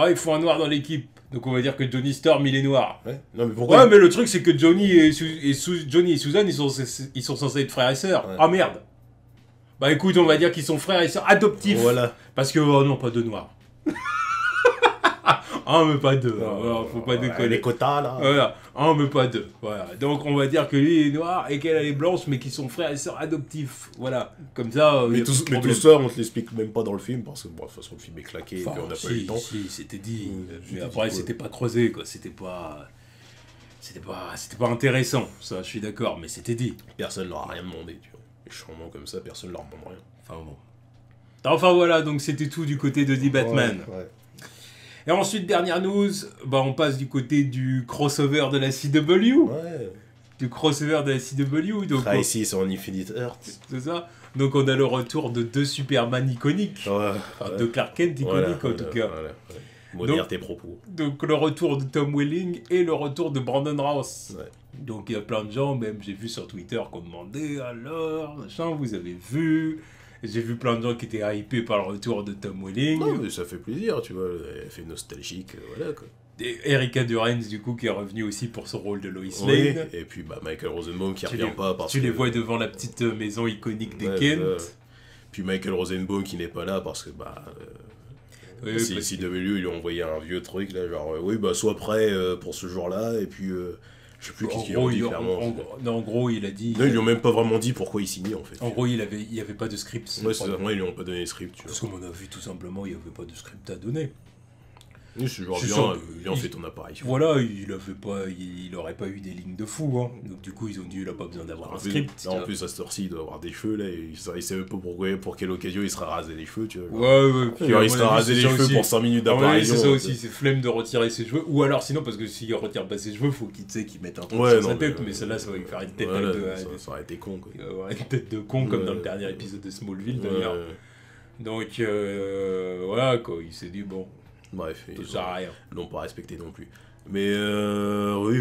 [SPEAKER 1] il faut un noir dans l'équipe. Donc on va dire que Johnny Storm, il est noir.
[SPEAKER 2] Ouais. Non, mais pourquoi?
[SPEAKER 1] Ouais, mais le truc, c'est que Johnny et Susan, ils sont censés être frères et sœurs. Ouais. Ah merde. Bah écoute, on va dire qu'ils sont frères et sœurs adoptifs.
[SPEAKER 2] Voilà.
[SPEAKER 1] Parce que, oh non, pas deux noirs. Mais pas deux. Alors, faut pas déconner.
[SPEAKER 2] Les quotas, là.
[SPEAKER 1] Voilà. Mais pas deux. Voilà. Donc on va dire que lui est noir et qu'elle est blanche, mais qu'ils sont frères et sœurs adoptifs. Voilà. Comme ça.
[SPEAKER 2] Mais tout ça, on te l'explique même pas dans le film, parce que, bon, de toute façon, le film est claqué et puis on n'a pas eu le temps.
[SPEAKER 1] Si, c'était dit. Mais après, c'était pas creusé, quoi. C'était pas intéressant, ça, je suis d'accord, mais c'était dit.
[SPEAKER 2] Personne leur a rien demandé, tu vois. Les changements comme ça, personne leur demande rien.
[SPEAKER 1] Enfin voilà, donc c'était tout du côté de The Batman.
[SPEAKER 2] Ouais.
[SPEAKER 1] Et ensuite, dernière news, on passe du côté du crossover de la CW.
[SPEAKER 2] Ouais.
[SPEAKER 1] Du crossover de la CW. Donc
[SPEAKER 2] Crisis on Infinite Earth.
[SPEAKER 1] C'est ça. Donc on a le retour de deux Superman iconiques.
[SPEAKER 2] Ouais.
[SPEAKER 1] De Clark Kent iconique en tout cas.
[SPEAKER 2] Modère tes propos.
[SPEAKER 1] Donc le retour de Tom Welling et le retour de Brandon Routh.
[SPEAKER 2] Ouais.
[SPEAKER 1] Donc il y a plein de gens, même j'ai vu sur Twitter, qu'on demandait alors, machin, vous avez vu? J'ai vu plein de gens qui étaient hypés par le retour de Tom Welling.
[SPEAKER 2] Non, mais ça fait plaisir, tu vois, elle fait nostalgique, voilà quoi.
[SPEAKER 1] Et Erika Durance, du coup, qui est revenue aussi pour son rôle de Lois Lane.
[SPEAKER 2] Et puis Michael Rosenbaum qui revient pas parce que...
[SPEAKER 1] Tu les vois devant la petite maison iconique des Kent.
[SPEAKER 2] Puis Michael Rosenbaum qui n'est pas là parce que CW, ils lui ont envoyé un vieux truc là, genre sois prêt pour ce jour-là, et puis je sais plus qu'est-ce qu'il a dit clairement.
[SPEAKER 1] En gros, il a dit.
[SPEAKER 2] Non, ils lui ont même pas vraiment dit pourquoi il signait en fait.
[SPEAKER 1] En gros, il y avait pas de script.
[SPEAKER 2] Ouais, c'est ça. Moi, ils lui ont pas donné de script. Tu vois.
[SPEAKER 1] Parce qu'on a vu tout simplement, il y avait pas de script à donner.
[SPEAKER 2] Oui, c'est genre viens, fais ton apparition.
[SPEAKER 1] Voilà, il aurait pas eu des lignes de fou, hein. Donc du coup, ils ont dit, il a pas besoin d'avoir un script.
[SPEAKER 2] Là, en plus, à cette heure-ci, il doit avoir des cheveux, là, et il savait pas pour quelle occasion il serait rasé les cheveux, tu vois.
[SPEAKER 1] Ouais.
[SPEAKER 2] Puis, il serait rasé les cheveux pour 5 minutes d'apparition.
[SPEAKER 1] C'est ça aussi, c'est flemme de retirer ses cheveux. Ou alors, sinon, parce que s'il retire pas ses cheveux, faut qu'il mette un truc sur sa tête, mais celle-là, ça va lui faire une tête de...
[SPEAKER 2] Ça aurait été con, quoi.
[SPEAKER 1] Il va avoir une tête de con, comme dans le dernier épisode de Smallville, d'ailleurs. Donc, voilà, quoi, il s'est dit, bon...
[SPEAKER 2] Bref,
[SPEAKER 1] tout ça rien.
[SPEAKER 2] Ils l'ont pas respecté non plus. Mais oui,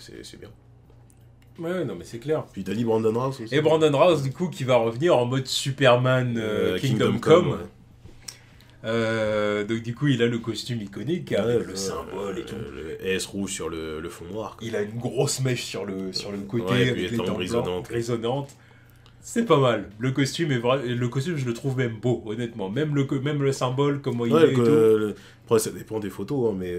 [SPEAKER 2] c'est bien.
[SPEAKER 1] Ouais, non, mais c'est clair.
[SPEAKER 2] Puis t'as dit Brandon Routh aussi.
[SPEAKER 1] Et Brandon Routh, du coup, qui va revenir en mode Superman Kingdom Come. Donc, du coup, il a le costume iconique avec le symbole et tout.
[SPEAKER 2] Le S rouge sur le fond noir.
[SPEAKER 1] Il a une grosse mèche sur le côté avec les dents grisonnantes. C'est pas mal. Le costume, je le trouve même beau, honnêtement. Même le symbole, comment il est et tout.
[SPEAKER 2] Après, ça dépend des photos, hein, mais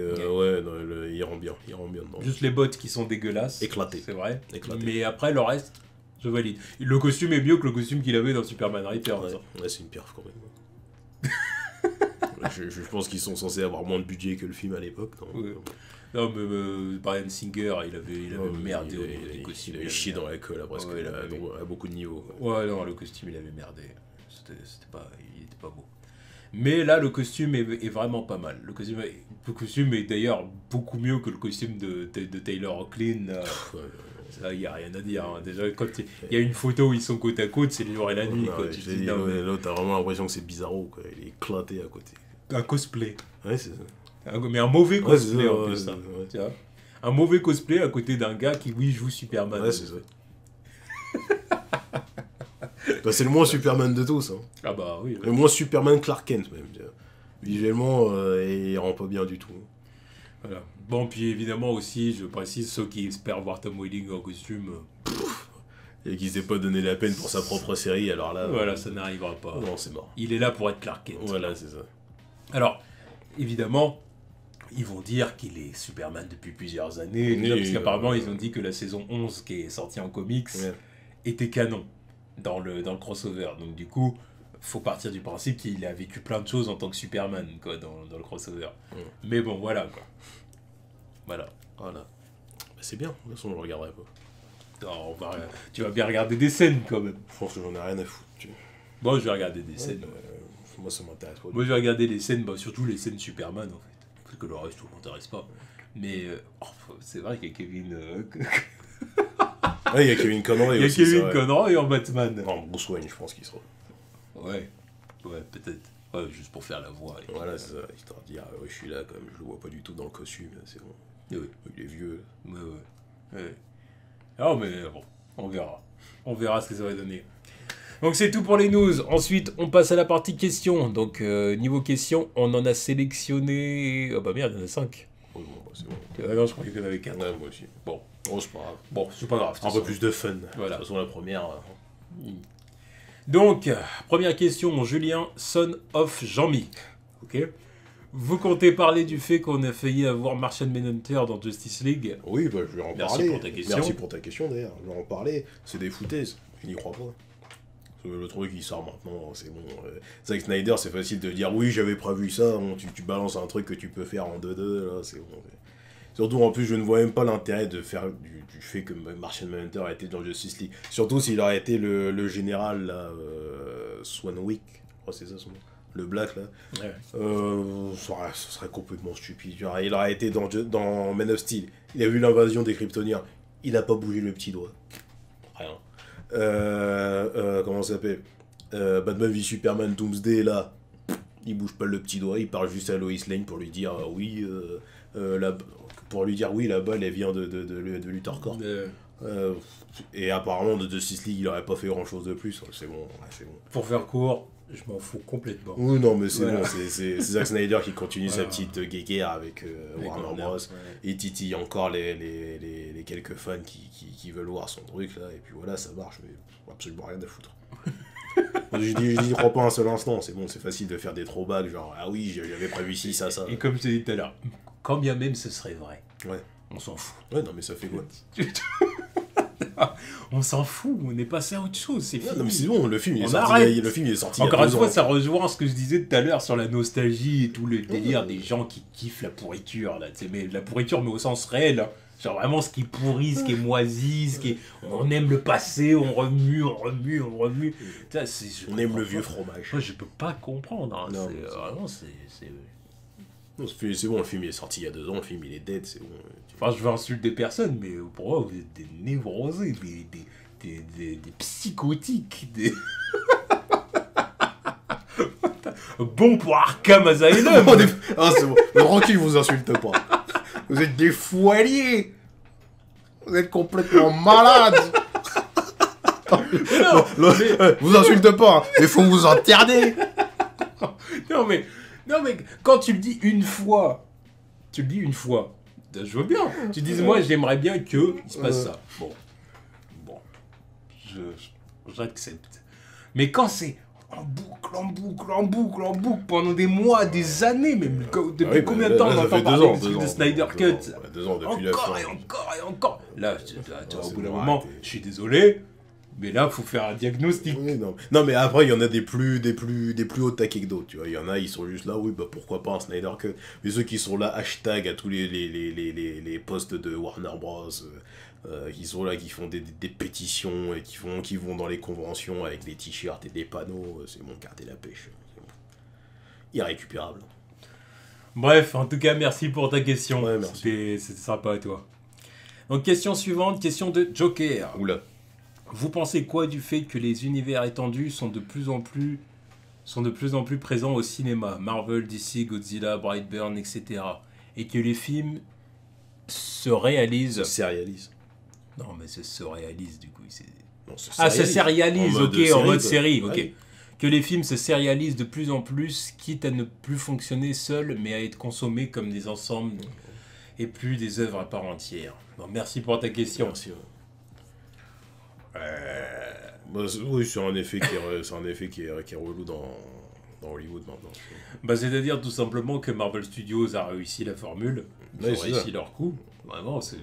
[SPEAKER 2] il rend bien dedans.
[SPEAKER 1] Juste les bottes qui sont dégueulasses.
[SPEAKER 2] Éclatées.
[SPEAKER 1] C'est vrai.
[SPEAKER 2] Éclatées.
[SPEAKER 1] Mais après, le reste, je valide. Le costume est mieux que le costume qu'il avait dans Superman Returns.
[SPEAKER 2] Ouais, c'est une pierre quand même. je pense qu'ils sont censés avoir moins de budget que le film à l'époque.
[SPEAKER 1] Non, mais Bryan Singer, il avait merdé au niveau des costumes.
[SPEAKER 2] Il avait chié dans la queue, là, presque.
[SPEAKER 1] Ouais,
[SPEAKER 2] à beaucoup de niveaux.
[SPEAKER 1] Ouais, non, le costume, il avait merdé. Il était pas beau. Mais là, le costume est vraiment pas mal. Le costume est d'ailleurs beaucoup mieux que le costume de Taylor Hoechlin. Ça, il n'y a rien à dire. Hein. Déjà, quand il y a une photo où ils sont côte à côte, c'est le jour et la nuit. Quoi.
[SPEAKER 2] L'autre, t'as vraiment l'impression que c'est bizarro, quoi. Il est éclaté à côté.
[SPEAKER 1] Un cosplay.
[SPEAKER 2] Ouais, c'est ça.
[SPEAKER 1] Mais un mauvais cosplay
[SPEAKER 2] ouais,
[SPEAKER 1] en plus.
[SPEAKER 2] Ouais,
[SPEAKER 1] hein. Tu vois, un mauvais cosplay à côté d'un gars qui, oui, joue Superman.
[SPEAKER 2] Ouais, c'est ça. Bah, c'est le moins Superman de tous. Hein.
[SPEAKER 1] Ah bah oui.
[SPEAKER 2] Le moins Superman Clark Kent, même. Visuellement, il rend pas bien du tout.
[SPEAKER 1] Voilà. Bon, puis évidemment aussi, je précise, ceux qui espèrent voir Tom Welling en costume...
[SPEAKER 2] Et qu'il s'est pas donné la peine pour sa propre série, alors là...
[SPEAKER 1] Voilà, ça n'arrivera pas.
[SPEAKER 2] Non, c'est mort.
[SPEAKER 1] Il est là pour être Clark Kent.
[SPEAKER 2] Voilà, c'est ça.
[SPEAKER 1] Alors, évidemment, ils vont dire qu'il est Superman depuis plusieurs années, déjà, parce qu'apparemment, ils ont dit que la saison 11, qui est sortie en comics, était canon dans le crossover. Donc du coup, faut partir du principe qu'il a vécu plein de choses en tant que Superman, quoi, dans le crossover. Mais bon, voilà, quoi. Voilà.
[SPEAKER 2] Bah, c'est bien, de toute façon, je le regarderai pas.
[SPEAKER 1] Non, tu vas bien regarder des scènes, quand même.
[SPEAKER 2] Je pense que j'en ai rien à foutre.
[SPEAKER 1] Bon, je vais regarder des scènes.
[SPEAKER 2] Moi, ça m'intéresse pas.
[SPEAKER 1] Moi, je vais regarder les scènes, surtout les scènes Superman, en fait. Parce que le reste, tout m'intéresse pas. Mais c'est vrai qu'il y a Kevin...
[SPEAKER 2] il y a Kevin Conroy
[SPEAKER 1] il y a
[SPEAKER 2] aussi.
[SPEAKER 1] Kevin Conroy en Batman.
[SPEAKER 2] Non, Bruce Wayne, je pense qu'il sera.
[SPEAKER 1] Ouais, peut-être. Ouais, juste pour faire la voix.
[SPEAKER 2] Voilà, c'est ça. Histoire de dire, je suis là, quand même. Je le vois pas du tout dans le costume, c'est bon.
[SPEAKER 1] Oui.
[SPEAKER 2] Il est vieux.
[SPEAKER 1] Ouais. Ah, mais bon, on verra. On verra ce que ça va donner. Donc c'est tout pour les news. Ensuite, on passe à la partie questions. Donc, niveau questions, on en a sélectionné... Oh bah merde, il y en a 5.
[SPEAKER 2] Oh, bon, bah, c'est bon.
[SPEAKER 1] Ah non, je croyais qu'il y en avait 4.
[SPEAKER 2] Ouais, moi aussi.
[SPEAKER 1] Bon,
[SPEAKER 2] c'est pas grave.
[SPEAKER 1] Bon, c'est pas grave.
[SPEAKER 2] Un peu plus de fun.
[SPEAKER 1] Voilà.
[SPEAKER 2] De toute façon, la première...
[SPEAKER 1] Donc, première question, Julien, son of Jean-Mi. Ok. Vous comptez parler du fait qu'on a failli avoir Martian Manhunter dans Justice League?
[SPEAKER 2] Oui, bah je vais en
[SPEAKER 1] Merci
[SPEAKER 2] parler.
[SPEAKER 1] pour ta question.
[SPEAKER 2] Merci pour ta question d'ailleurs. Je vais en parler. C'est des foutaises. Je n'y crois pas. Le truc qui sort maintenant, c'est bon. Zack Snyder, c'est facile de dire oui, j'avais prévu ça. Bon, tu balances un truc que tu peux faire en 2-2, là, c'est bon. Surtout, en plus, je ne vois même pas l'intérêt de faire du fait que Martian Manhunter a été dans Justice League. Surtout s'il aurait été le général, là, Swanwick, je crois que c'est ça son nom. Le Black, là. Ouais. Ce serait complètement stupide. Genre, il aurait été dans Man of Steel. Il a vu l'invasion des Kryptoniens. Il n'a pas bougé le petit doigt. Rien. Comment ça s'appelle Batman v Superman Doomsday, là. Il bouge pas le petit doigt. Il parle juste à Lois Lane pour lui dire oui. Pour lui dire oui, la balle, elle vient de Luthor Corp. Et apparemment, de Justice League, il aurait pas fait grand chose de plus. C'est bon.
[SPEAKER 1] Pour faire court, je m'en fous complètement.
[SPEAKER 2] Oui, non, mais c'est bon, c'est Zack Snyder qui continue sa petite guéguerre avec Warner Bros. Il titille encore les quelques fans qui veulent voir son truc, là, et puis voilà, ça marche, mais absolument rien à foutre. Je n'y crois pas un seul instant, c'est bon, c'est facile de faire des throwbacks, genre, ah oui, j'avais prévu ci, ça.
[SPEAKER 1] Et comme je t'ai dit tout à l'heure, quand bien même ce serait vrai,
[SPEAKER 2] on
[SPEAKER 1] s'en fout.
[SPEAKER 2] Ouais, non, mais ça fait quoi?
[SPEAKER 1] On s'en fout, on est passé à autre chose, c'est fini.
[SPEAKER 2] Non, mais c'est bon, le film il est sorti.
[SPEAKER 1] Encore une fois, ça rejoint ce que je disais tout à l'heure sur la nostalgie et tout le délire des gens qui kiffent la pourriture, là, mais la pourriture, mais au sens réel. Hein. Genre vraiment ce qui est pourri, ce qui est moisi, on aime le passé, on remue.
[SPEAKER 2] On aime le vieux fromage.
[SPEAKER 1] Moi, je peux pas comprendre. Hein.
[SPEAKER 2] Non,
[SPEAKER 1] vraiment,
[SPEAKER 2] c'est bon, le film il est sorti il y a 2 ans, le film il est dead, c'est bon.
[SPEAKER 1] Enfin, je veux insulter personne, mais pour moi, vous êtes des névrosés, des psychotiques, des... Bon pour Arkham Asylum.
[SPEAKER 2] C'est bon, le recul vous insulte pas. Vous êtes des fous alliés. Vous êtes complètement malades. Vous insultez pas, il faut vous interner.
[SPEAKER 1] Non mais quand tu le dis une fois, je veux bien. Tu dis moi j'aimerais bien que il se passe ça. Bon, j'accepte. Mais quand c'est en boucle pendant des mois, des années même, depuis combien de temps on entend parler de Snyder Cut?
[SPEAKER 2] 2 ans depuis la fin.
[SPEAKER 1] Encore. Là, au bout d'un moment, je suis désolé. Mais là, faut faire un diagnostic.
[SPEAKER 2] Oui, non, mais après, il y en a des plus hauts taquets que d'autres, tu vois. Il y en a, ils sont juste là, oui, bah pourquoi pas un Snyder Cut. Mais ceux qui sont là, hashtag à tous les posts de Warner Bros. Qui sont là, qui font des pétitions et qui vont dans les conventions avec des t-shirts et des panneaux. C'est bon, gardez la pêche. C'est bon. Irrécupérable.
[SPEAKER 1] Bref, en tout cas, merci pour ta question.
[SPEAKER 2] Ouais, merci.
[SPEAKER 1] C'était sympa à toi. Donc, question suivante, question de Joker.
[SPEAKER 2] Oula.
[SPEAKER 1] Vous pensez quoi du fait que les univers étendus sont de plus en plus présents au cinéma, Marvel, DC, Godzilla, Brightburn, etc. Et que les films se réalisent...
[SPEAKER 2] Se sérialise.
[SPEAKER 1] Non, mais se réalisent du coup.
[SPEAKER 2] Non, se
[SPEAKER 1] sérialise, en mode série, ok.
[SPEAKER 2] Ouais.
[SPEAKER 1] Que les films se sérialisent de plus en plus, quitte à ne plus fonctionner seuls, mais à être consommés comme des ensembles et plus des œuvres à part entière. Bon, merci pour ta question.
[SPEAKER 2] Merci. Bah, oui, c'est un effet qui est relou dans Hollywood maintenant.
[SPEAKER 1] Bah, c'est-à-dire tout simplement que Marvel Studios a réussi la formule, ils
[SPEAKER 2] Ouais,
[SPEAKER 1] ont
[SPEAKER 2] c'est
[SPEAKER 1] réussi
[SPEAKER 2] ça.
[SPEAKER 1] leur coup. Vraiment, faut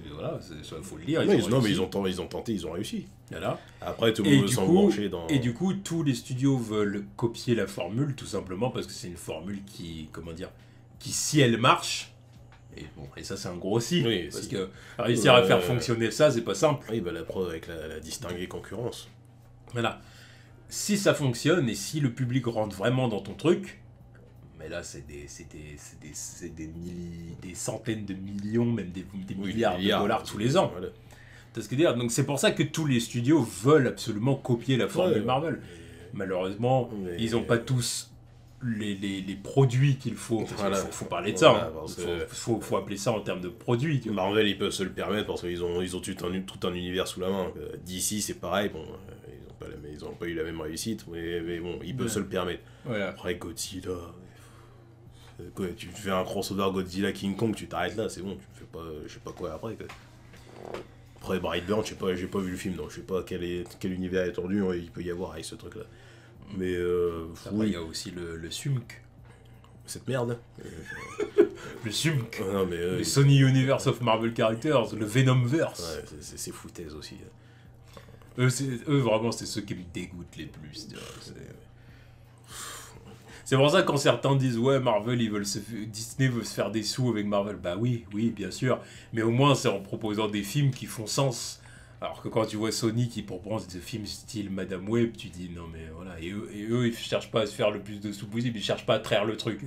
[SPEAKER 1] le dire.
[SPEAKER 2] Non, mais
[SPEAKER 1] réussi.
[SPEAKER 2] ils ont tenté, ils ont réussi.
[SPEAKER 1] Voilà.
[SPEAKER 2] Après, tout le monde veut s'embrancher dans...
[SPEAKER 1] Et du coup, tous les studios veulent copier la formule, tout simplement parce que c'est une formule qui, qui si elle marche, et ça c'est un gros si,
[SPEAKER 2] Oui,
[SPEAKER 1] parce
[SPEAKER 2] si.
[SPEAKER 1] que réussir à faire fonctionner ça, c'est pas simple.
[SPEAKER 2] Oui, bah la preuve avec la distinguée concurrence.
[SPEAKER 1] Voilà. Si ça fonctionne et si le public rentre vraiment dans ton truc, mais là c'est des centaines de millions, même des
[SPEAKER 2] Oui,
[SPEAKER 1] milliards de dollars tous les ans.
[SPEAKER 2] Voilà.
[SPEAKER 1] T'as ce que dire. Donc c'est pour ça que tous les studios veulent absolument copier la formule
[SPEAKER 2] Ouais.
[SPEAKER 1] Marvel. Malheureusement, ils n'ont pas tous les produits qu'il faut.
[SPEAKER 2] Voilà.
[SPEAKER 1] Faut parler de
[SPEAKER 2] Voilà,
[SPEAKER 1] ça.
[SPEAKER 2] parce
[SPEAKER 1] Faut appeler ça en termes de produits. Tu vois.
[SPEAKER 2] Marvel, ils peuvent se le permettre parce qu'ils ont tout un univers sous la main. DC, c'est pareil, bon, ils ont pas eu la même réussite, mais bon, ils peuvent se le permettre.
[SPEAKER 1] Voilà.
[SPEAKER 2] Après, Godzilla... Quoi, tu fais un crossover Godzilla King Kong, tu t'arrêtes là, c'est bon, tu fais pas, je sais pas quoi après. Quoi. Après, Brightburn, j'ai pas vu le film, donc je sais pas quel univers étendu il peut y avoir avec ce truc-là. Mais
[SPEAKER 1] Après, il
[SPEAKER 2] oui,
[SPEAKER 1] y a aussi le SUMC.
[SPEAKER 2] cette merde.
[SPEAKER 1] Le SUMC.
[SPEAKER 2] Non, mais
[SPEAKER 1] Le Sony Universe of Marvel Characters, le Venomverse.
[SPEAKER 2] ouais, c'est foutaise aussi.
[SPEAKER 1] Eux, vraiment, c'est ceux qui me dégoûtent les plus. Tu vois, c'est pour ça que quand certains disent ouais Marvel Disney veut se faire des sous avec Marvel, bah oui bien sûr, mais au moins c'est en proposant des films qui font sens. Alors que quand tu vois Sony qui propose des films style Madame Web, tu dis non mais voilà, et eux ils cherchent pas à se faire le plus de sous possible, ils cherchent pas à traire le truc.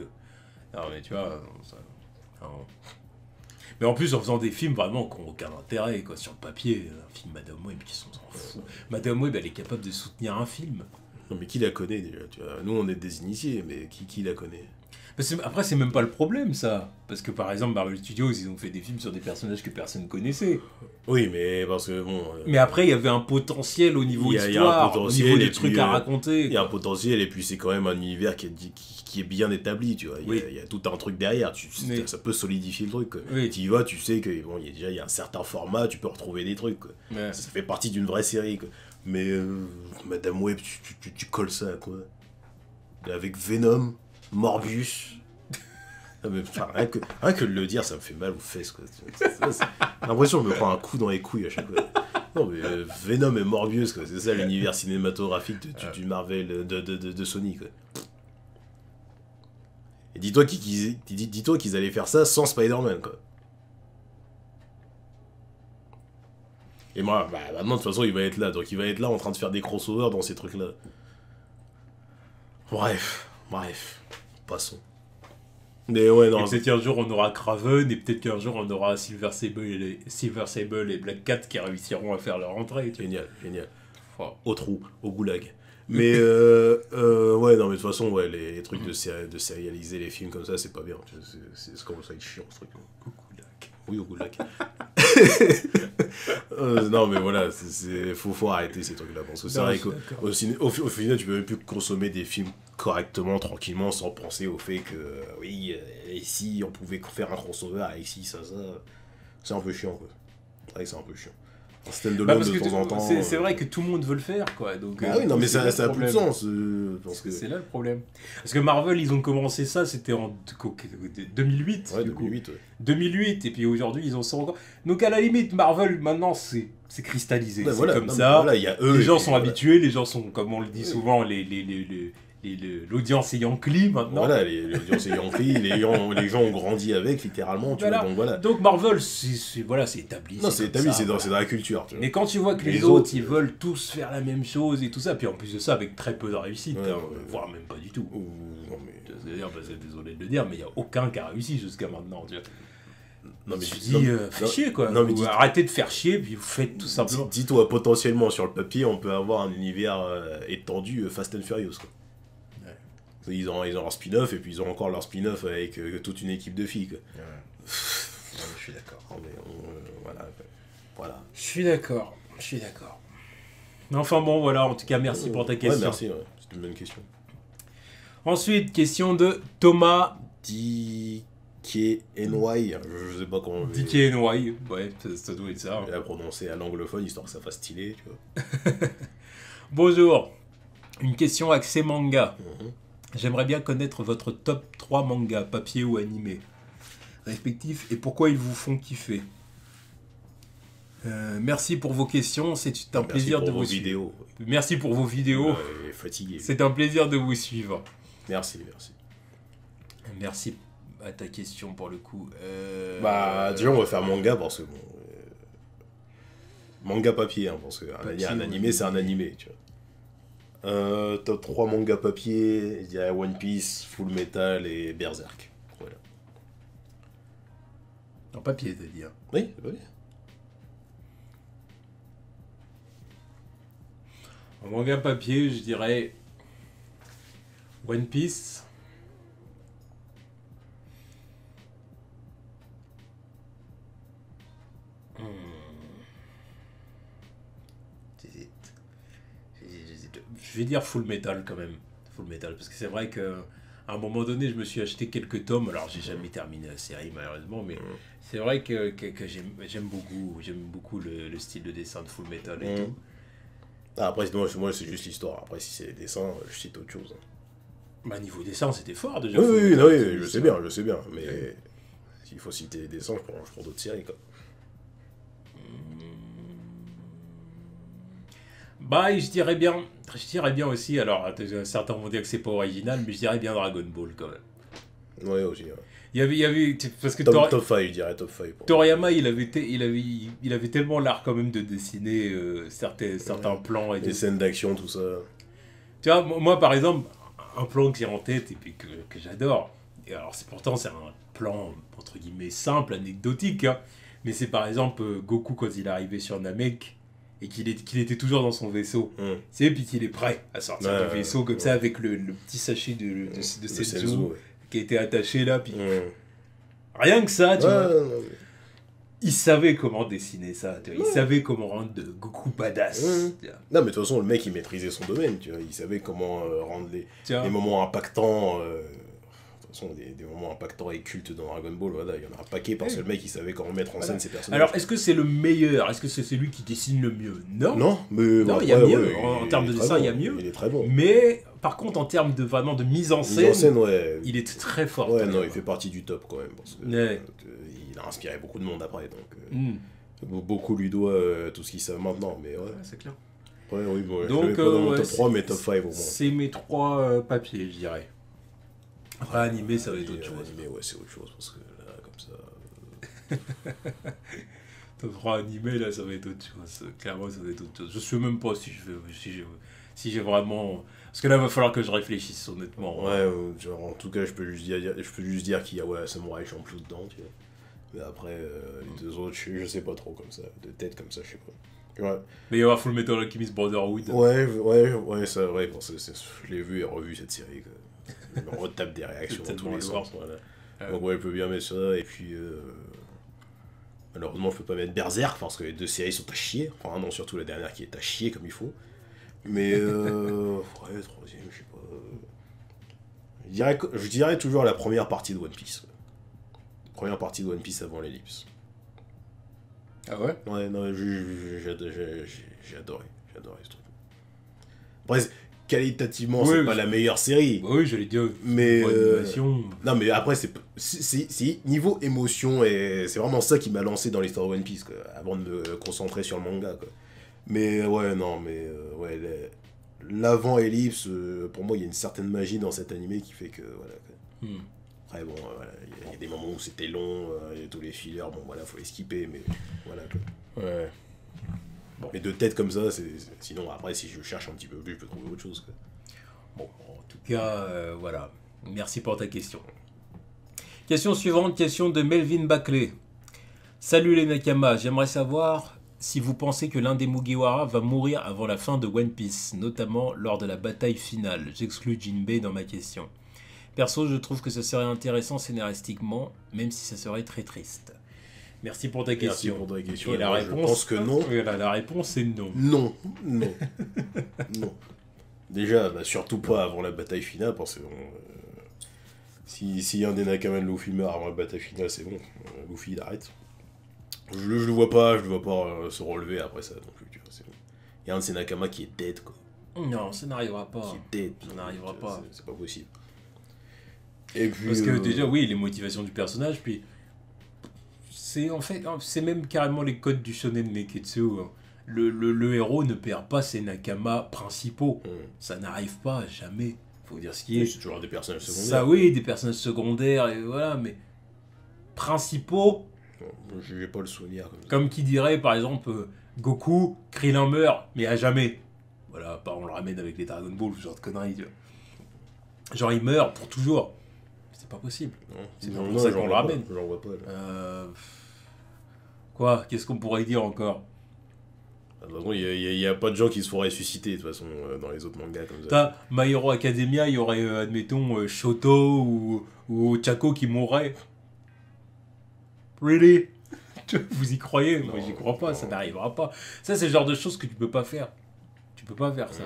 [SPEAKER 1] Non mais tu vois, non. Mais en plus en faisant des films vraiment qui n'ont aucun intérêt quoi, sur le papier, un film Madame Web qui s'en fout. Madame Web elle est capable de soutenir un film.
[SPEAKER 2] Non, mais qui la connaît déjà, tu vois. Nous, on est des initiés, mais qui la connaît?
[SPEAKER 1] Après, c'est même pas le problème, ça. Parce que, par exemple, Marvel Studios, ils ont fait des films sur des personnages que personne connaissait.
[SPEAKER 2] Oui, mais parce que, bon...
[SPEAKER 1] Mais après, il y avait un potentiel au niveau
[SPEAKER 2] il y a un
[SPEAKER 1] histoire, au
[SPEAKER 2] potentiel,
[SPEAKER 1] niveau
[SPEAKER 2] et
[SPEAKER 1] des trucs
[SPEAKER 2] puis,
[SPEAKER 1] à raconter.
[SPEAKER 2] Il y a un potentiel, et puis c'est quand même un univers qui est bien établi, tu vois. Il y a tout un truc derrière,
[SPEAKER 1] Mais-
[SPEAKER 2] ça peut solidifier le truc, quoi.
[SPEAKER 1] Oui.
[SPEAKER 2] Tu y vas, tu sais que, bon, il y a un certain format, tu peux retrouver des trucs, quoi.
[SPEAKER 1] Ouais.
[SPEAKER 2] Ça fait partie d'une vraie série, quoi. Mais Madame Web, tu colles ça à quoi? Avec Venom, Morbius. Ah, mais, enfin, rien que de le dire, ça me fait mal aux fesses, quoi. J'ai l'impression que je me prends un coup dans les couilles à chaque fois. Non, mais Venom et Morbius, quoi. C'est ça l'univers cinématographique du Marvel, de Sony, quoi. Et dis-toi qu'ils allaient faire ça sans Spider-Man, quoi. Et moi, bah, maintenant, de toute façon, il va être là. Donc, il va être là en train de faire des crossovers dans ces trucs-là. Bref. Passons. Mais ouais, non.
[SPEAKER 1] Et peut-être qu'un jour, on aura Kraven, et peut-être qu'un jour, on aura Silver Sable et Black Cat qui réussiront à faire leur entrée. Tu vois.
[SPEAKER 2] Génial.
[SPEAKER 1] Oh.
[SPEAKER 2] Au trou, au goulag. Mais, ouais, non, mais de toute façon, ouais, les trucs de sérialiser les films comme ça, c'est pas bien. C'est comme ça, il est chiant, ce truc.
[SPEAKER 1] Au goulag.
[SPEAKER 2] Oui, au goulag. Non, mais voilà, faut arrêter ces trucs-là. Parce que c'est
[SPEAKER 1] Non,
[SPEAKER 2] vrai
[SPEAKER 1] je suis d'accord.
[SPEAKER 2] qu'au final, tu peux même plus consommer des films correctement, tranquillement, sans penser au fait que, oui, et si on pouvait faire un crossover avec ci, ça, c'est un peu chiant, quoi. C'est vrai que c'est un peu chiant. stand-alone
[SPEAKER 1] parce
[SPEAKER 2] de
[SPEAKER 1] que
[SPEAKER 2] temps en temps.
[SPEAKER 1] c'est vrai que tout le monde veut le faire, quoi. Donc,
[SPEAKER 2] Ah oui, non, mais
[SPEAKER 1] c'est là
[SPEAKER 2] ça
[SPEAKER 1] le
[SPEAKER 2] a plus de
[SPEAKER 1] problème.
[SPEAKER 2] sens. Parce que...
[SPEAKER 1] C'est là le problème. Parce que Marvel, ils ont commencé ça, c'était en 2008.
[SPEAKER 2] Ouais,
[SPEAKER 1] du coup.
[SPEAKER 2] 2008, ouais.
[SPEAKER 1] 2008, et puis aujourd'hui, ils en sont encore. Donc à la limite, Marvel, maintenant, c'est cristallisé.
[SPEAKER 2] Ouais,
[SPEAKER 1] C'est
[SPEAKER 2] voilà,
[SPEAKER 1] comme
[SPEAKER 2] non, mais
[SPEAKER 1] ça.
[SPEAKER 2] voilà, il y a eux.
[SPEAKER 1] Les
[SPEAKER 2] et
[SPEAKER 1] gens
[SPEAKER 2] puis
[SPEAKER 1] sont
[SPEAKER 2] voilà.
[SPEAKER 1] habitués, les gens sont, comme on le dit
[SPEAKER 2] Oui.
[SPEAKER 1] souvent, l'audience est Yankee maintenant.
[SPEAKER 2] Voilà, l'audience est Yankee, les gens ont grandi avec, littéralement, tu
[SPEAKER 1] Voilà.
[SPEAKER 2] vois, donc voilà.
[SPEAKER 1] Donc Marvel, voilà, c'est établi.
[SPEAKER 2] Non, c'est
[SPEAKER 1] comme
[SPEAKER 2] établi,
[SPEAKER 1] ça,
[SPEAKER 2] c'est
[SPEAKER 1] voilà.
[SPEAKER 2] dans la culture, tu vois.
[SPEAKER 1] Mais quand tu vois que les
[SPEAKER 2] Les
[SPEAKER 1] autres,
[SPEAKER 2] autres,
[SPEAKER 1] ils veulent tous faire la même chose et tout ça, puis en plus de ça, avec très peu de réussite,
[SPEAKER 2] Ouais,
[SPEAKER 1] hein,
[SPEAKER 2] ouais.
[SPEAKER 1] voire même pas du tout.
[SPEAKER 2] Ou- non, mais...
[SPEAKER 1] C'est-à-dire, désolé de le dire, mais il n'y a aucun qui a réussi jusqu'à maintenant. Tu vois.
[SPEAKER 2] Non, mais
[SPEAKER 1] Je
[SPEAKER 2] dis-
[SPEAKER 1] dis,
[SPEAKER 2] non,
[SPEAKER 1] fais
[SPEAKER 2] non,
[SPEAKER 1] chier quoi.
[SPEAKER 2] non, mais
[SPEAKER 1] Ou
[SPEAKER 2] dis-
[SPEAKER 1] arrêtez de faire chier, puis vous faites tout simplement.
[SPEAKER 2] Dis-toi, potentiellement, sur le papier, on peut avoir un univers étendu Fast and Furious, quoi.
[SPEAKER 1] Ouais.
[SPEAKER 2] Ils ont leur spin-off, et puis ils ont encore leur spin-off avec toute une équipe de filles, quoi.
[SPEAKER 1] Ouais. Ouais, je suis d'accord.
[SPEAKER 2] Non, mais voilà. Voilà.
[SPEAKER 1] Je suis d'accord. Enfin bon, voilà, en tout cas, merci pour ta question.
[SPEAKER 2] Ouais, merci, ouais. C'est une bonne question.
[SPEAKER 1] Ensuite, question de Thomas
[SPEAKER 2] DKNY, je sais pas comment
[SPEAKER 1] DKNY. Ouais, ça doit être ça.
[SPEAKER 2] je vais la prononcer à l'anglophone, histoire que ça fasse stylé, tu vois.
[SPEAKER 1] Bonjour. Une question axée manga.
[SPEAKER 2] Mhm.
[SPEAKER 1] J'aimerais bien connaître votre top 3 mangas, papier ou animé, respectifs, et pourquoi ils vous font kiffer. Merci pour vos questions, c'est un
[SPEAKER 2] Merci
[SPEAKER 1] plaisir
[SPEAKER 2] pour
[SPEAKER 1] de
[SPEAKER 2] vos
[SPEAKER 1] vous suivre.
[SPEAKER 2] vidéos.
[SPEAKER 1] Merci pour vos vidéos,
[SPEAKER 2] Fatigué.
[SPEAKER 1] c'est un plaisir de vous suivre.
[SPEAKER 2] Merci.
[SPEAKER 1] Merci à ta question pour le coup.
[SPEAKER 2] Bah, déjà, on va faire manga parce que bon. Manga papier, hein, parce qu'un
[SPEAKER 1] Papier,
[SPEAKER 2] un
[SPEAKER 1] ouais.
[SPEAKER 2] animé, c'est un animé, tu vois. Top 3 manga papier, je dirais One Piece, Full Metal et Berserk. Voilà.
[SPEAKER 1] En papier, c'est-à-dire.
[SPEAKER 2] Oui, c'est pas bien.
[SPEAKER 1] En manga papier, je dirais One Piece. J'hésite. Je vais dire Full Metal quand même. Full Metal, parce que c'est vrai que à un moment donné, je me suis acheté quelques tomes. Alors, j'ai jamais terminé la série, malheureusement, mais c'est vrai que j'aime beaucoup le style de dessin de Full Metal et tout.
[SPEAKER 2] Ah, après, moi c'est juste l'histoire. Après, si c'est les dessins, je cite autre chose.
[SPEAKER 1] Bah, niveau dessin, c'était fort déjà.
[SPEAKER 2] Oui,
[SPEAKER 1] Full
[SPEAKER 2] oui,
[SPEAKER 1] Metal,
[SPEAKER 2] oui,
[SPEAKER 1] c'est-
[SPEAKER 2] je sais bien. Mais s'il faut citer les dessins, je prends d'autres séries, quoi.
[SPEAKER 1] Bah, je dirais bien aussi, alors certains vont dire que c'est pas original, mais je dirais bien Dragon Ball quand même.
[SPEAKER 2] Ouais, aussi. Ouais.
[SPEAKER 1] Il y avait parce que
[SPEAKER 2] Top 5, je dirais top 5.
[SPEAKER 1] Toriyama, il avait tellement l'art quand même de dessiner certains plans et
[SPEAKER 2] Les
[SPEAKER 1] de...
[SPEAKER 2] scènes d'action, tout ça.
[SPEAKER 1] Tu vois, moi par exemple, un plan que j'ai en tête et puis que j'adore, et alors pourtant c'est un plan entre guillemets simple, anecdotique, hein, mais c'est par exemple Goku quand il est arrivé sur Namek et qu'il était toujours dans son vaisseau.
[SPEAKER 2] Hum.
[SPEAKER 1] Tu sais, puis qu'il est prêt à sortir
[SPEAKER 2] Ouais,
[SPEAKER 1] du vaisseau comme
[SPEAKER 2] ouais.
[SPEAKER 1] ça avec le petit sachet de
[SPEAKER 2] Le
[SPEAKER 1] Senzu
[SPEAKER 2] Senzu, ouais.
[SPEAKER 1] qui était attaché là. Puis
[SPEAKER 2] Hum.
[SPEAKER 1] rien que ça, tu vois,
[SPEAKER 2] Ouais, non,
[SPEAKER 1] il savait comment dessiner ça. Tu vois, il savait comment rendre Goku badass.
[SPEAKER 2] Ouais.
[SPEAKER 1] Tu vois.
[SPEAKER 2] non, mais de toute façon, le mec, il maîtrisait son domaine, tu vois. Il savait comment rendre
[SPEAKER 1] Tu vois.
[SPEAKER 2] les moments impactants. De toute façon, des moments impactants et cultes dans Dragon Ball, voilà, il y en a un paquet parce que le mec, il savait comment mettre en
[SPEAKER 1] Voilà.
[SPEAKER 2] scène ses personnages.
[SPEAKER 1] Alors, est-ce que c'est le meilleur? Est-ce que c'est celui qui dessine le mieux? Non.
[SPEAKER 2] Non, mais
[SPEAKER 1] Non,
[SPEAKER 2] bah,
[SPEAKER 1] il y a
[SPEAKER 2] ouais,
[SPEAKER 1] mieux.
[SPEAKER 2] ouais,
[SPEAKER 1] En
[SPEAKER 2] il
[SPEAKER 1] termes de
[SPEAKER 2] est très
[SPEAKER 1] dessin,
[SPEAKER 2] bon.
[SPEAKER 1] il y a mieux.
[SPEAKER 2] Il est très bon.
[SPEAKER 1] Mais par contre, en termes de vraiment de mise en
[SPEAKER 2] Mise
[SPEAKER 1] scène,
[SPEAKER 2] en scène, ouais.
[SPEAKER 1] il est très fort.
[SPEAKER 2] Ouais,
[SPEAKER 1] quand
[SPEAKER 2] non,
[SPEAKER 1] même.
[SPEAKER 2] il fait partie du top quand même. Parce que,
[SPEAKER 1] Ouais.
[SPEAKER 2] il a inspiré beaucoup de monde après. Donc,
[SPEAKER 1] Hmm.
[SPEAKER 2] beaucoup lui doit tout ce qu'ils savent maintenant. Mais ouais,
[SPEAKER 1] Ouais, c'est clair.
[SPEAKER 2] ouais oui, bon,
[SPEAKER 1] Donc,
[SPEAKER 2] je le mets pas dans mon
[SPEAKER 1] ouais,
[SPEAKER 2] top 3,
[SPEAKER 1] c'est-
[SPEAKER 2] mais top 5 au moins.
[SPEAKER 1] C'est mes 3 papiers, je dirais. Après, animé, ça va être autre chose.
[SPEAKER 2] Animé, ouais, c'est autre chose. Parce que là, comme ça.
[SPEAKER 1] Top 3 animé, là, ça va être autre chose. Clairement, ça va être autre chose. Je sais même pas si j'ai vraiment... Parce que là, il va falloir que je réfléchisse, honnêtement.
[SPEAKER 2] Ouais, genre, en tout cas, je peux juste dire qu'il y a ouais, Samurai Champloo dedans, tu vois. Mais après, les deux autres, je sais pas trop comme ça. De tête comme ça, je sais pas. Ouais,
[SPEAKER 1] Mais il y aura Full Metal Alchemist Brotherhood.
[SPEAKER 2] ouais, ça, ouais, parce que je l'ai vu et revu cette série. Quoi. Je me retape des réactions
[SPEAKER 1] C'est
[SPEAKER 2] dans tous les
[SPEAKER 1] tellement
[SPEAKER 2] sens. Voilà.
[SPEAKER 1] Ouais.
[SPEAKER 2] Donc, ouais, je peux bien mettre ça. Et puis, malheureusement, je peux pas mettre Berserk parce que les deux séries sont à chier. Enfin, non, surtout la dernière qui est à chier comme il faut. Mais, ouais, troisième, je sais pas. Je dirais toujours la première partie de One Piece. Première partie de One Piece avant l'ellipse.
[SPEAKER 1] Ah ouais?
[SPEAKER 2] Ouais, non, j'ai adoré ce truc. Après, qualitativement,
[SPEAKER 1] Oui,
[SPEAKER 2] c'est pas la meilleure série.
[SPEAKER 1] Bah oui, j'allais dire,
[SPEAKER 2] Mais
[SPEAKER 1] niveau animation.
[SPEAKER 2] non, mais après, c'est niveau émotion, et c'est vraiment ça qui m'a lancé dans l'histoire de One Piece, quoi, avant de me concentrer sur le manga, quoi. Mais ouais, non, mais ouais, l'avant-ellipse, pour moi, il y a une certaine magie dans cet animé qui fait que, voilà, quoi. Après, bon, voilà, il y a des moments où c'était long, et tous les fillers, bon, voilà, faut les skipper, mais voilà, quoi.
[SPEAKER 1] Ouais.
[SPEAKER 2] Bon. Mais de tête comme ça, sinon, après, si je cherche un petit peu plus, je peux trouver autre chose, quoi.
[SPEAKER 1] Bon, en tout cas, voilà. Merci pour ta question. Question suivante, question de Melvin Baclay. Salut les Nakama, j'aimerais savoir si vous pensez que l'un des Mugiwara va mourir avant la fin de One Piece, notamment lors de la bataille finale. J'exclus Jinbei dans ma question. Perso, je trouve que ça serait intéressant scénaristiquement, même si ça serait très triste. Merci pour ta question.
[SPEAKER 2] Merci pour ta question.
[SPEAKER 1] Et la réponse,
[SPEAKER 2] je pense que non.
[SPEAKER 1] La réponse est non.
[SPEAKER 2] Non. Non. Déjà, bah, surtout pas avant la bataille finale, parce que si un des Nakama de Luffy meurt avant la bataille finale, c'est bon. Luffy, il arrête. Je le vois pas se relever après ça non plus, tu vois, c'est bon. Il y a un de ces Nakama qui est dead, quoi.
[SPEAKER 1] Non, ça n'arrivera pas.
[SPEAKER 2] Qui est dead.
[SPEAKER 1] Ça n'arrivera pas.
[SPEAKER 2] C'est pas possible. Et puis,
[SPEAKER 1] parce que déjà, oui, les motivations du personnage, puis c'est en fait, c'est même carrément les codes du shonen neketsu. Le héros ne perd pas ses Nakama principaux. Ça n'arrive pas, jamais. Faut dire ce qui est.
[SPEAKER 2] C'est toujours des personnages secondaires.
[SPEAKER 1] Ça, oui, des personnages secondaires, et voilà, mais principaux.
[SPEAKER 2] Non, j'ai pas le souvenir comme ça.
[SPEAKER 1] Comme qui dirait, par exemple, Goku, Krillin meurt, mais à jamais. Voilà, on le ramène avec les Dragon Ball, ce genre de conneries. Tu vois. Genre, il meurt pour toujours. C'est pas possible. C'est
[SPEAKER 2] Non,
[SPEAKER 1] pour ça qu'on le ramène.
[SPEAKER 2] J'en vois pas. Là.
[SPEAKER 1] Quoi? Qu'est-ce qu'on pourrait dire encore?
[SPEAKER 2] De toute façon, il y a pas de gens qui se font ressusciter, de toute façon, dans les autres mangas comme ça.
[SPEAKER 1] T'as My Hero Academia, il y aurait, admettons, Shoto ou Chako qui mourrait. Really? Vous y croyez? Moi, j'y crois pas, ça n'arrivera pas. Ça, c'est le genre de choses que tu peux pas faire. Tu peux pas faire ça.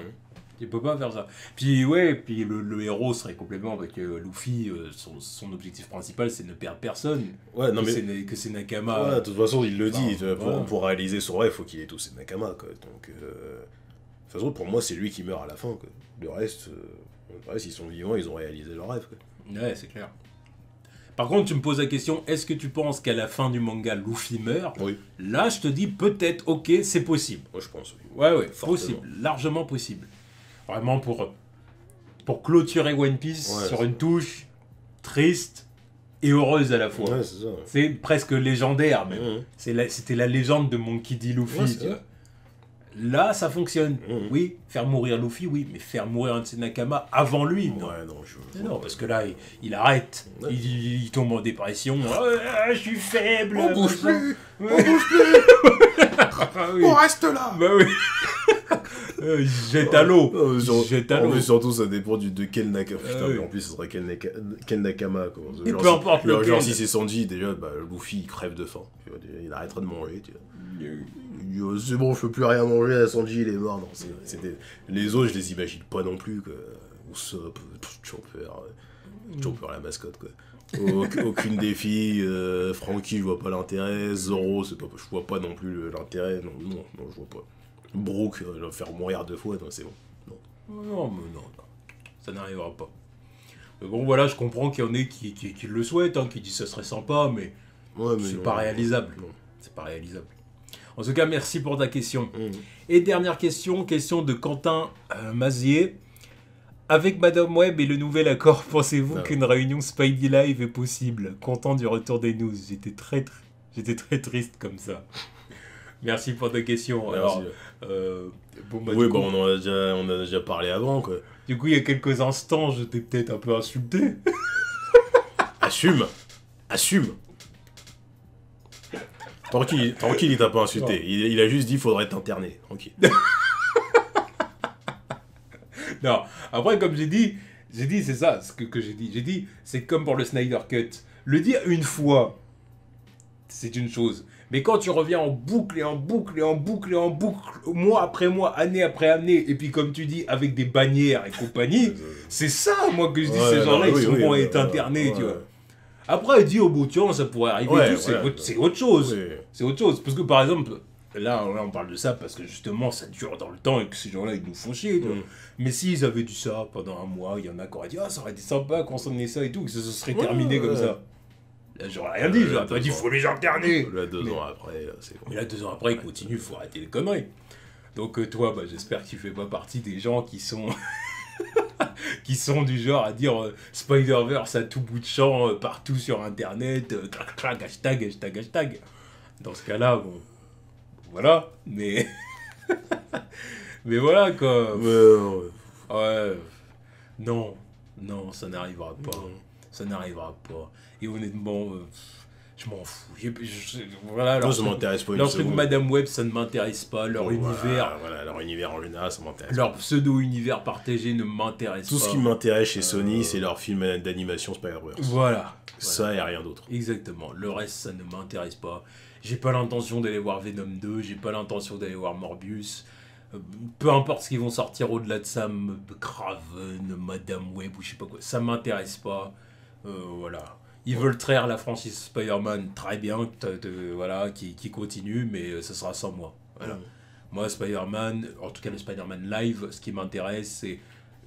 [SPEAKER 1] Tu peux pas faire ça. Puis, ouais, puis le héros serait complètement avec Luffy, son objectif principal, c'est ne perdre personne.
[SPEAKER 2] Ouais, non, mais.
[SPEAKER 1] Que c'est Nakama.
[SPEAKER 2] Ouais, de toute façon, il le dit.
[SPEAKER 1] Voilà.
[SPEAKER 2] Pour réaliser son rêve, il faut qu'il ait tous ses Nakama, quoi. Donc, de toute façon, pour moi, c'est lui qui meurt à la fin, quoi. Le reste, ils sont vivants, ils ont réalisé leur rêve, quoi.
[SPEAKER 1] Ouais, c'est clair. Par contre, tu me poses la question, est-ce que tu penses qu'à la fin du manga, Luffy meurt?
[SPEAKER 2] Oui.
[SPEAKER 1] Là, je te dis peut-être, ok, c'est possible.
[SPEAKER 2] Moi, je pense, oui.
[SPEAKER 1] Ouais,
[SPEAKER 2] Fortement.
[SPEAKER 1] possible, largement possible. Vraiment pour clôturer One Piece sur une touche triste et heureuse à la fois.
[SPEAKER 2] Ouais, c'est ça.
[SPEAKER 1] C'est presque légendaire, même. C'était la légende de Monkey D. Luffy, tu vois. Là, ça fonctionne. Oui, faire mourir Luffy, oui, mais faire mourir un de ses Nakama avant lui, non.
[SPEAKER 2] Ouais, non,
[SPEAKER 1] Non, parce que là, il arrête.
[SPEAKER 2] Ouais.
[SPEAKER 1] Il tombe en dépression. Je suis faible.
[SPEAKER 2] On bouge plus.
[SPEAKER 1] Ouais.
[SPEAKER 2] On bouge plus.
[SPEAKER 1] Ah oui.
[SPEAKER 2] On reste là.
[SPEAKER 1] Bah oui. Il se jette à l'eau. Il se jette à
[SPEAKER 2] En
[SPEAKER 1] l'eau.
[SPEAKER 2] plus, surtout, ça dépend de quel Nakama. Putain,
[SPEAKER 1] oui.
[SPEAKER 2] mais en plus, ce serait quel Nakama, quoi.
[SPEAKER 1] Et
[SPEAKER 2] Genre,
[SPEAKER 1] peu importe lequel.
[SPEAKER 2] Genre, si c'est Sanji, déjà, bah, Luffy, il crève de faim. Tu vois, il arrêtera de manger, tu vois. Il dit, oh, c'est bon, je peux plus rien manger, Sanji, il est mort. Non, les autres, je les imagine pas non plus, quoi. Usopp, Chopper, la mascotte, quoi. Aucune des filles, Franky, je vois pas l'intérêt. Zoro, je vois pas non plus l'intérêt. Non, je vois pas. Brook, le faire mourir 2 fois, non, c'est bon.
[SPEAKER 1] Non, mais non. Ça n'arrivera pas. Mais bon, voilà, je comprends qu'il y en ait qui le souhaitent, qui disent que ça serait sympa, mais, c'est pas réalisable.
[SPEAKER 2] Non.
[SPEAKER 1] C'est pas réalisable. En tout cas, merci pour ta question. Et dernière question de Quentin Mazier. Avec Madame Web et le nouvel accord, pensez-vous qu'une réunion Spidey Live est possible? Content du retour des news. J'étais très triste comme ça. Merci pour ta question.
[SPEAKER 2] Merci.
[SPEAKER 1] Alors,
[SPEAKER 2] Oui, bah, on en a déjà parlé avant, quoi.
[SPEAKER 1] Du coup, il y a quelques instants, je t'ai peut-être un peu insulté.
[SPEAKER 2] Assume. Tranquille, il t'a pas insulté. Il a juste dit faudrait t'interner. Tranquille.
[SPEAKER 1] Non, après, comme j'ai dit, c'est ça ce que j'ai dit. J'ai dit, c'est comme pour le Snyder Cut. Le dire une fois, c'est une chose. Mais quand tu reviens en boucle, mois après mois, année après année, et puis comme tu dis, avec des bannières et compagnie, c'est ça, moi, que je dis, ces gens-là, ils sont bons à être internés, tu vois. Après, il dit, oh bon, tiens, ça pourrait arriver, c'est autre chose.
[SPEAKER 2] Oui.
[SPEAKER 1] C'est autre chose. Parce que par exemple, là on parle de ça parce que justement ça dure dans le temps et que ces gens-là ils nous font chier. Mais s'ils avaient dit ça pendant un mois, il y en a qui auraient dit ah ça aurait été sympa qu'on s'en ait ça et tout, que ça se serait terminé comme ça. Là j'aurais rien dit, j'aurais pas dit faut les interner.
[SPEAKER 2] Là 2 ans après, c'est bon.
[SPEAKER 1] Mais là 2 ans après, il continue, faut arrêter les conneries. Donc toi, bah, j'espère que tu fais pas partie des gens qui sont qui sont du genre à dire Spider-Verse à tout bout de champ, partout sur internet, clac clac, hashtag, hashtag, hashtag. Dans ce cas-là, bon, voilà, mais mais voilà quoi. Ouais, non, ça n'arrivera pas. Ça n'arrivera pas. Et honnêtement, je m'en fous. Voilà,
[SPEAKER 2] Moi, ça m'intéresse pas.
[SPEAKER 1] Leur truc Madame Web, ça ne m'intéresse pas. Leur univers.
[SPEAKER 2] Voilà, leur univers en général, ça m'intéresse.
[SPEAKER 1] Leur pseudo-univers partagé ne m'intéresse pas.
[SPEAKER 2] Tout ce qui m'intéresse chez Sony, c'est leur film d'animation Spider-Verse.
[SPEAKER 1] Voilà.
[SPEAKER 2] Ça et rien d'autre.
[SPEAKER 1] Exactement. Le reste, ça ne m'intéresse pas. J'ai pas l'intention d'aller voir Venom 2. J'ai pas l'intention d'aller voir Morbius. Peu importe ce qu'ils vont sortir au-delà de ça, Kraven, Madame Web ou je sais pas quoi. Ça m'intéresse pas. Voilà. Ils veulent traire la franchise Spider-Man, très bien, voilà, qui continue, mais ce sera sans moi. Voilà. Moi, Spider-Man, en tout cas le Spider-Man Live, ce qui m'intéresse, c'est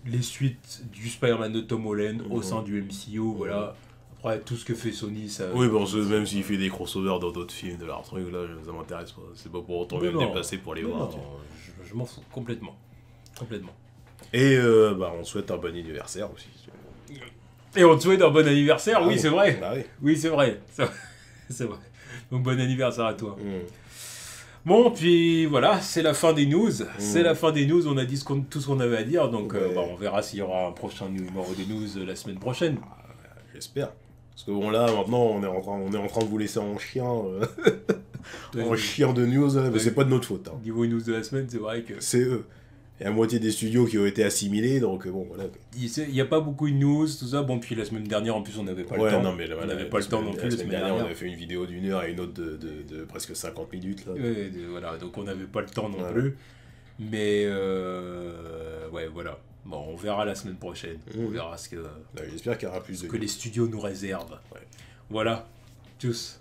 [SPEAKER 1] les suites du Spider-Man de Tom Holland au sein du MCU, voilà. Après, tout ce que fait Sony, ça...
[SPEAKER 2] Oui, bon, même s'il fait des crossovers dans d'autres films, de leur truc, là, ça m'intéresse pas. C'est pas pour autant que je vais me déplacer pour les voir.
[SPEAKER 1] Je m'en fous, complètement. Complètement.
[SPEAKER 2] Et on souhaite un bon anniversaire aussi.
[SPEAKER 1] Et on te souhaite un bon anniversaire, oui, c'est vrai.
[SPEAKER 2] Bah oui.
[SPEAKER 1] Oui, c'est vrai. C'est vrai. Donc bon anniversaire à toi. Bon, puis voilà, c'est la fin des news. C'est la fin des news, on a dit tout ce qu'on avait à dire, donc on verra s'il y aura un prochain numéro des news la semaine prochaine.
[SPEAKER 2] J'espère. Parce que bon là, maintenant, on est en train de vous laisser en chien. En chien de news, mais c'est pas de notre faute.
[SPEAKER 1] Niveau news de la semaine, c'est vrai que...
[SPEAKER 2] C'est eux. Il y a la moitié des studios qui ont été assimilés, donc bon, voilà.
[SPEAKER 1] Il n'y a pas beaucoup de news, tout ça. Bon, puis la semaine dernière, en plus, on n'avait pas le temps.
[SPEAKER 2] Non, mais
[SPEAKER 1] on n'avait pas le temps non plus.
[SPEAKER 2] La semaine dernière, on avait fait une vidéo d'1 heure et une autre de presque 50 minutes. Là.
[SPEAKER 1] Ouais, voilà, donc on n'avait pas le temps non plus. Mais, ouais, voilà. Bon, on verra la semaine prochaine. On verra ce que...
[SPEAKER 2] J'espère qu'il y aura plus de...
[SPEAKER 1] que les studios nous réservent. Voilà. Tchuss.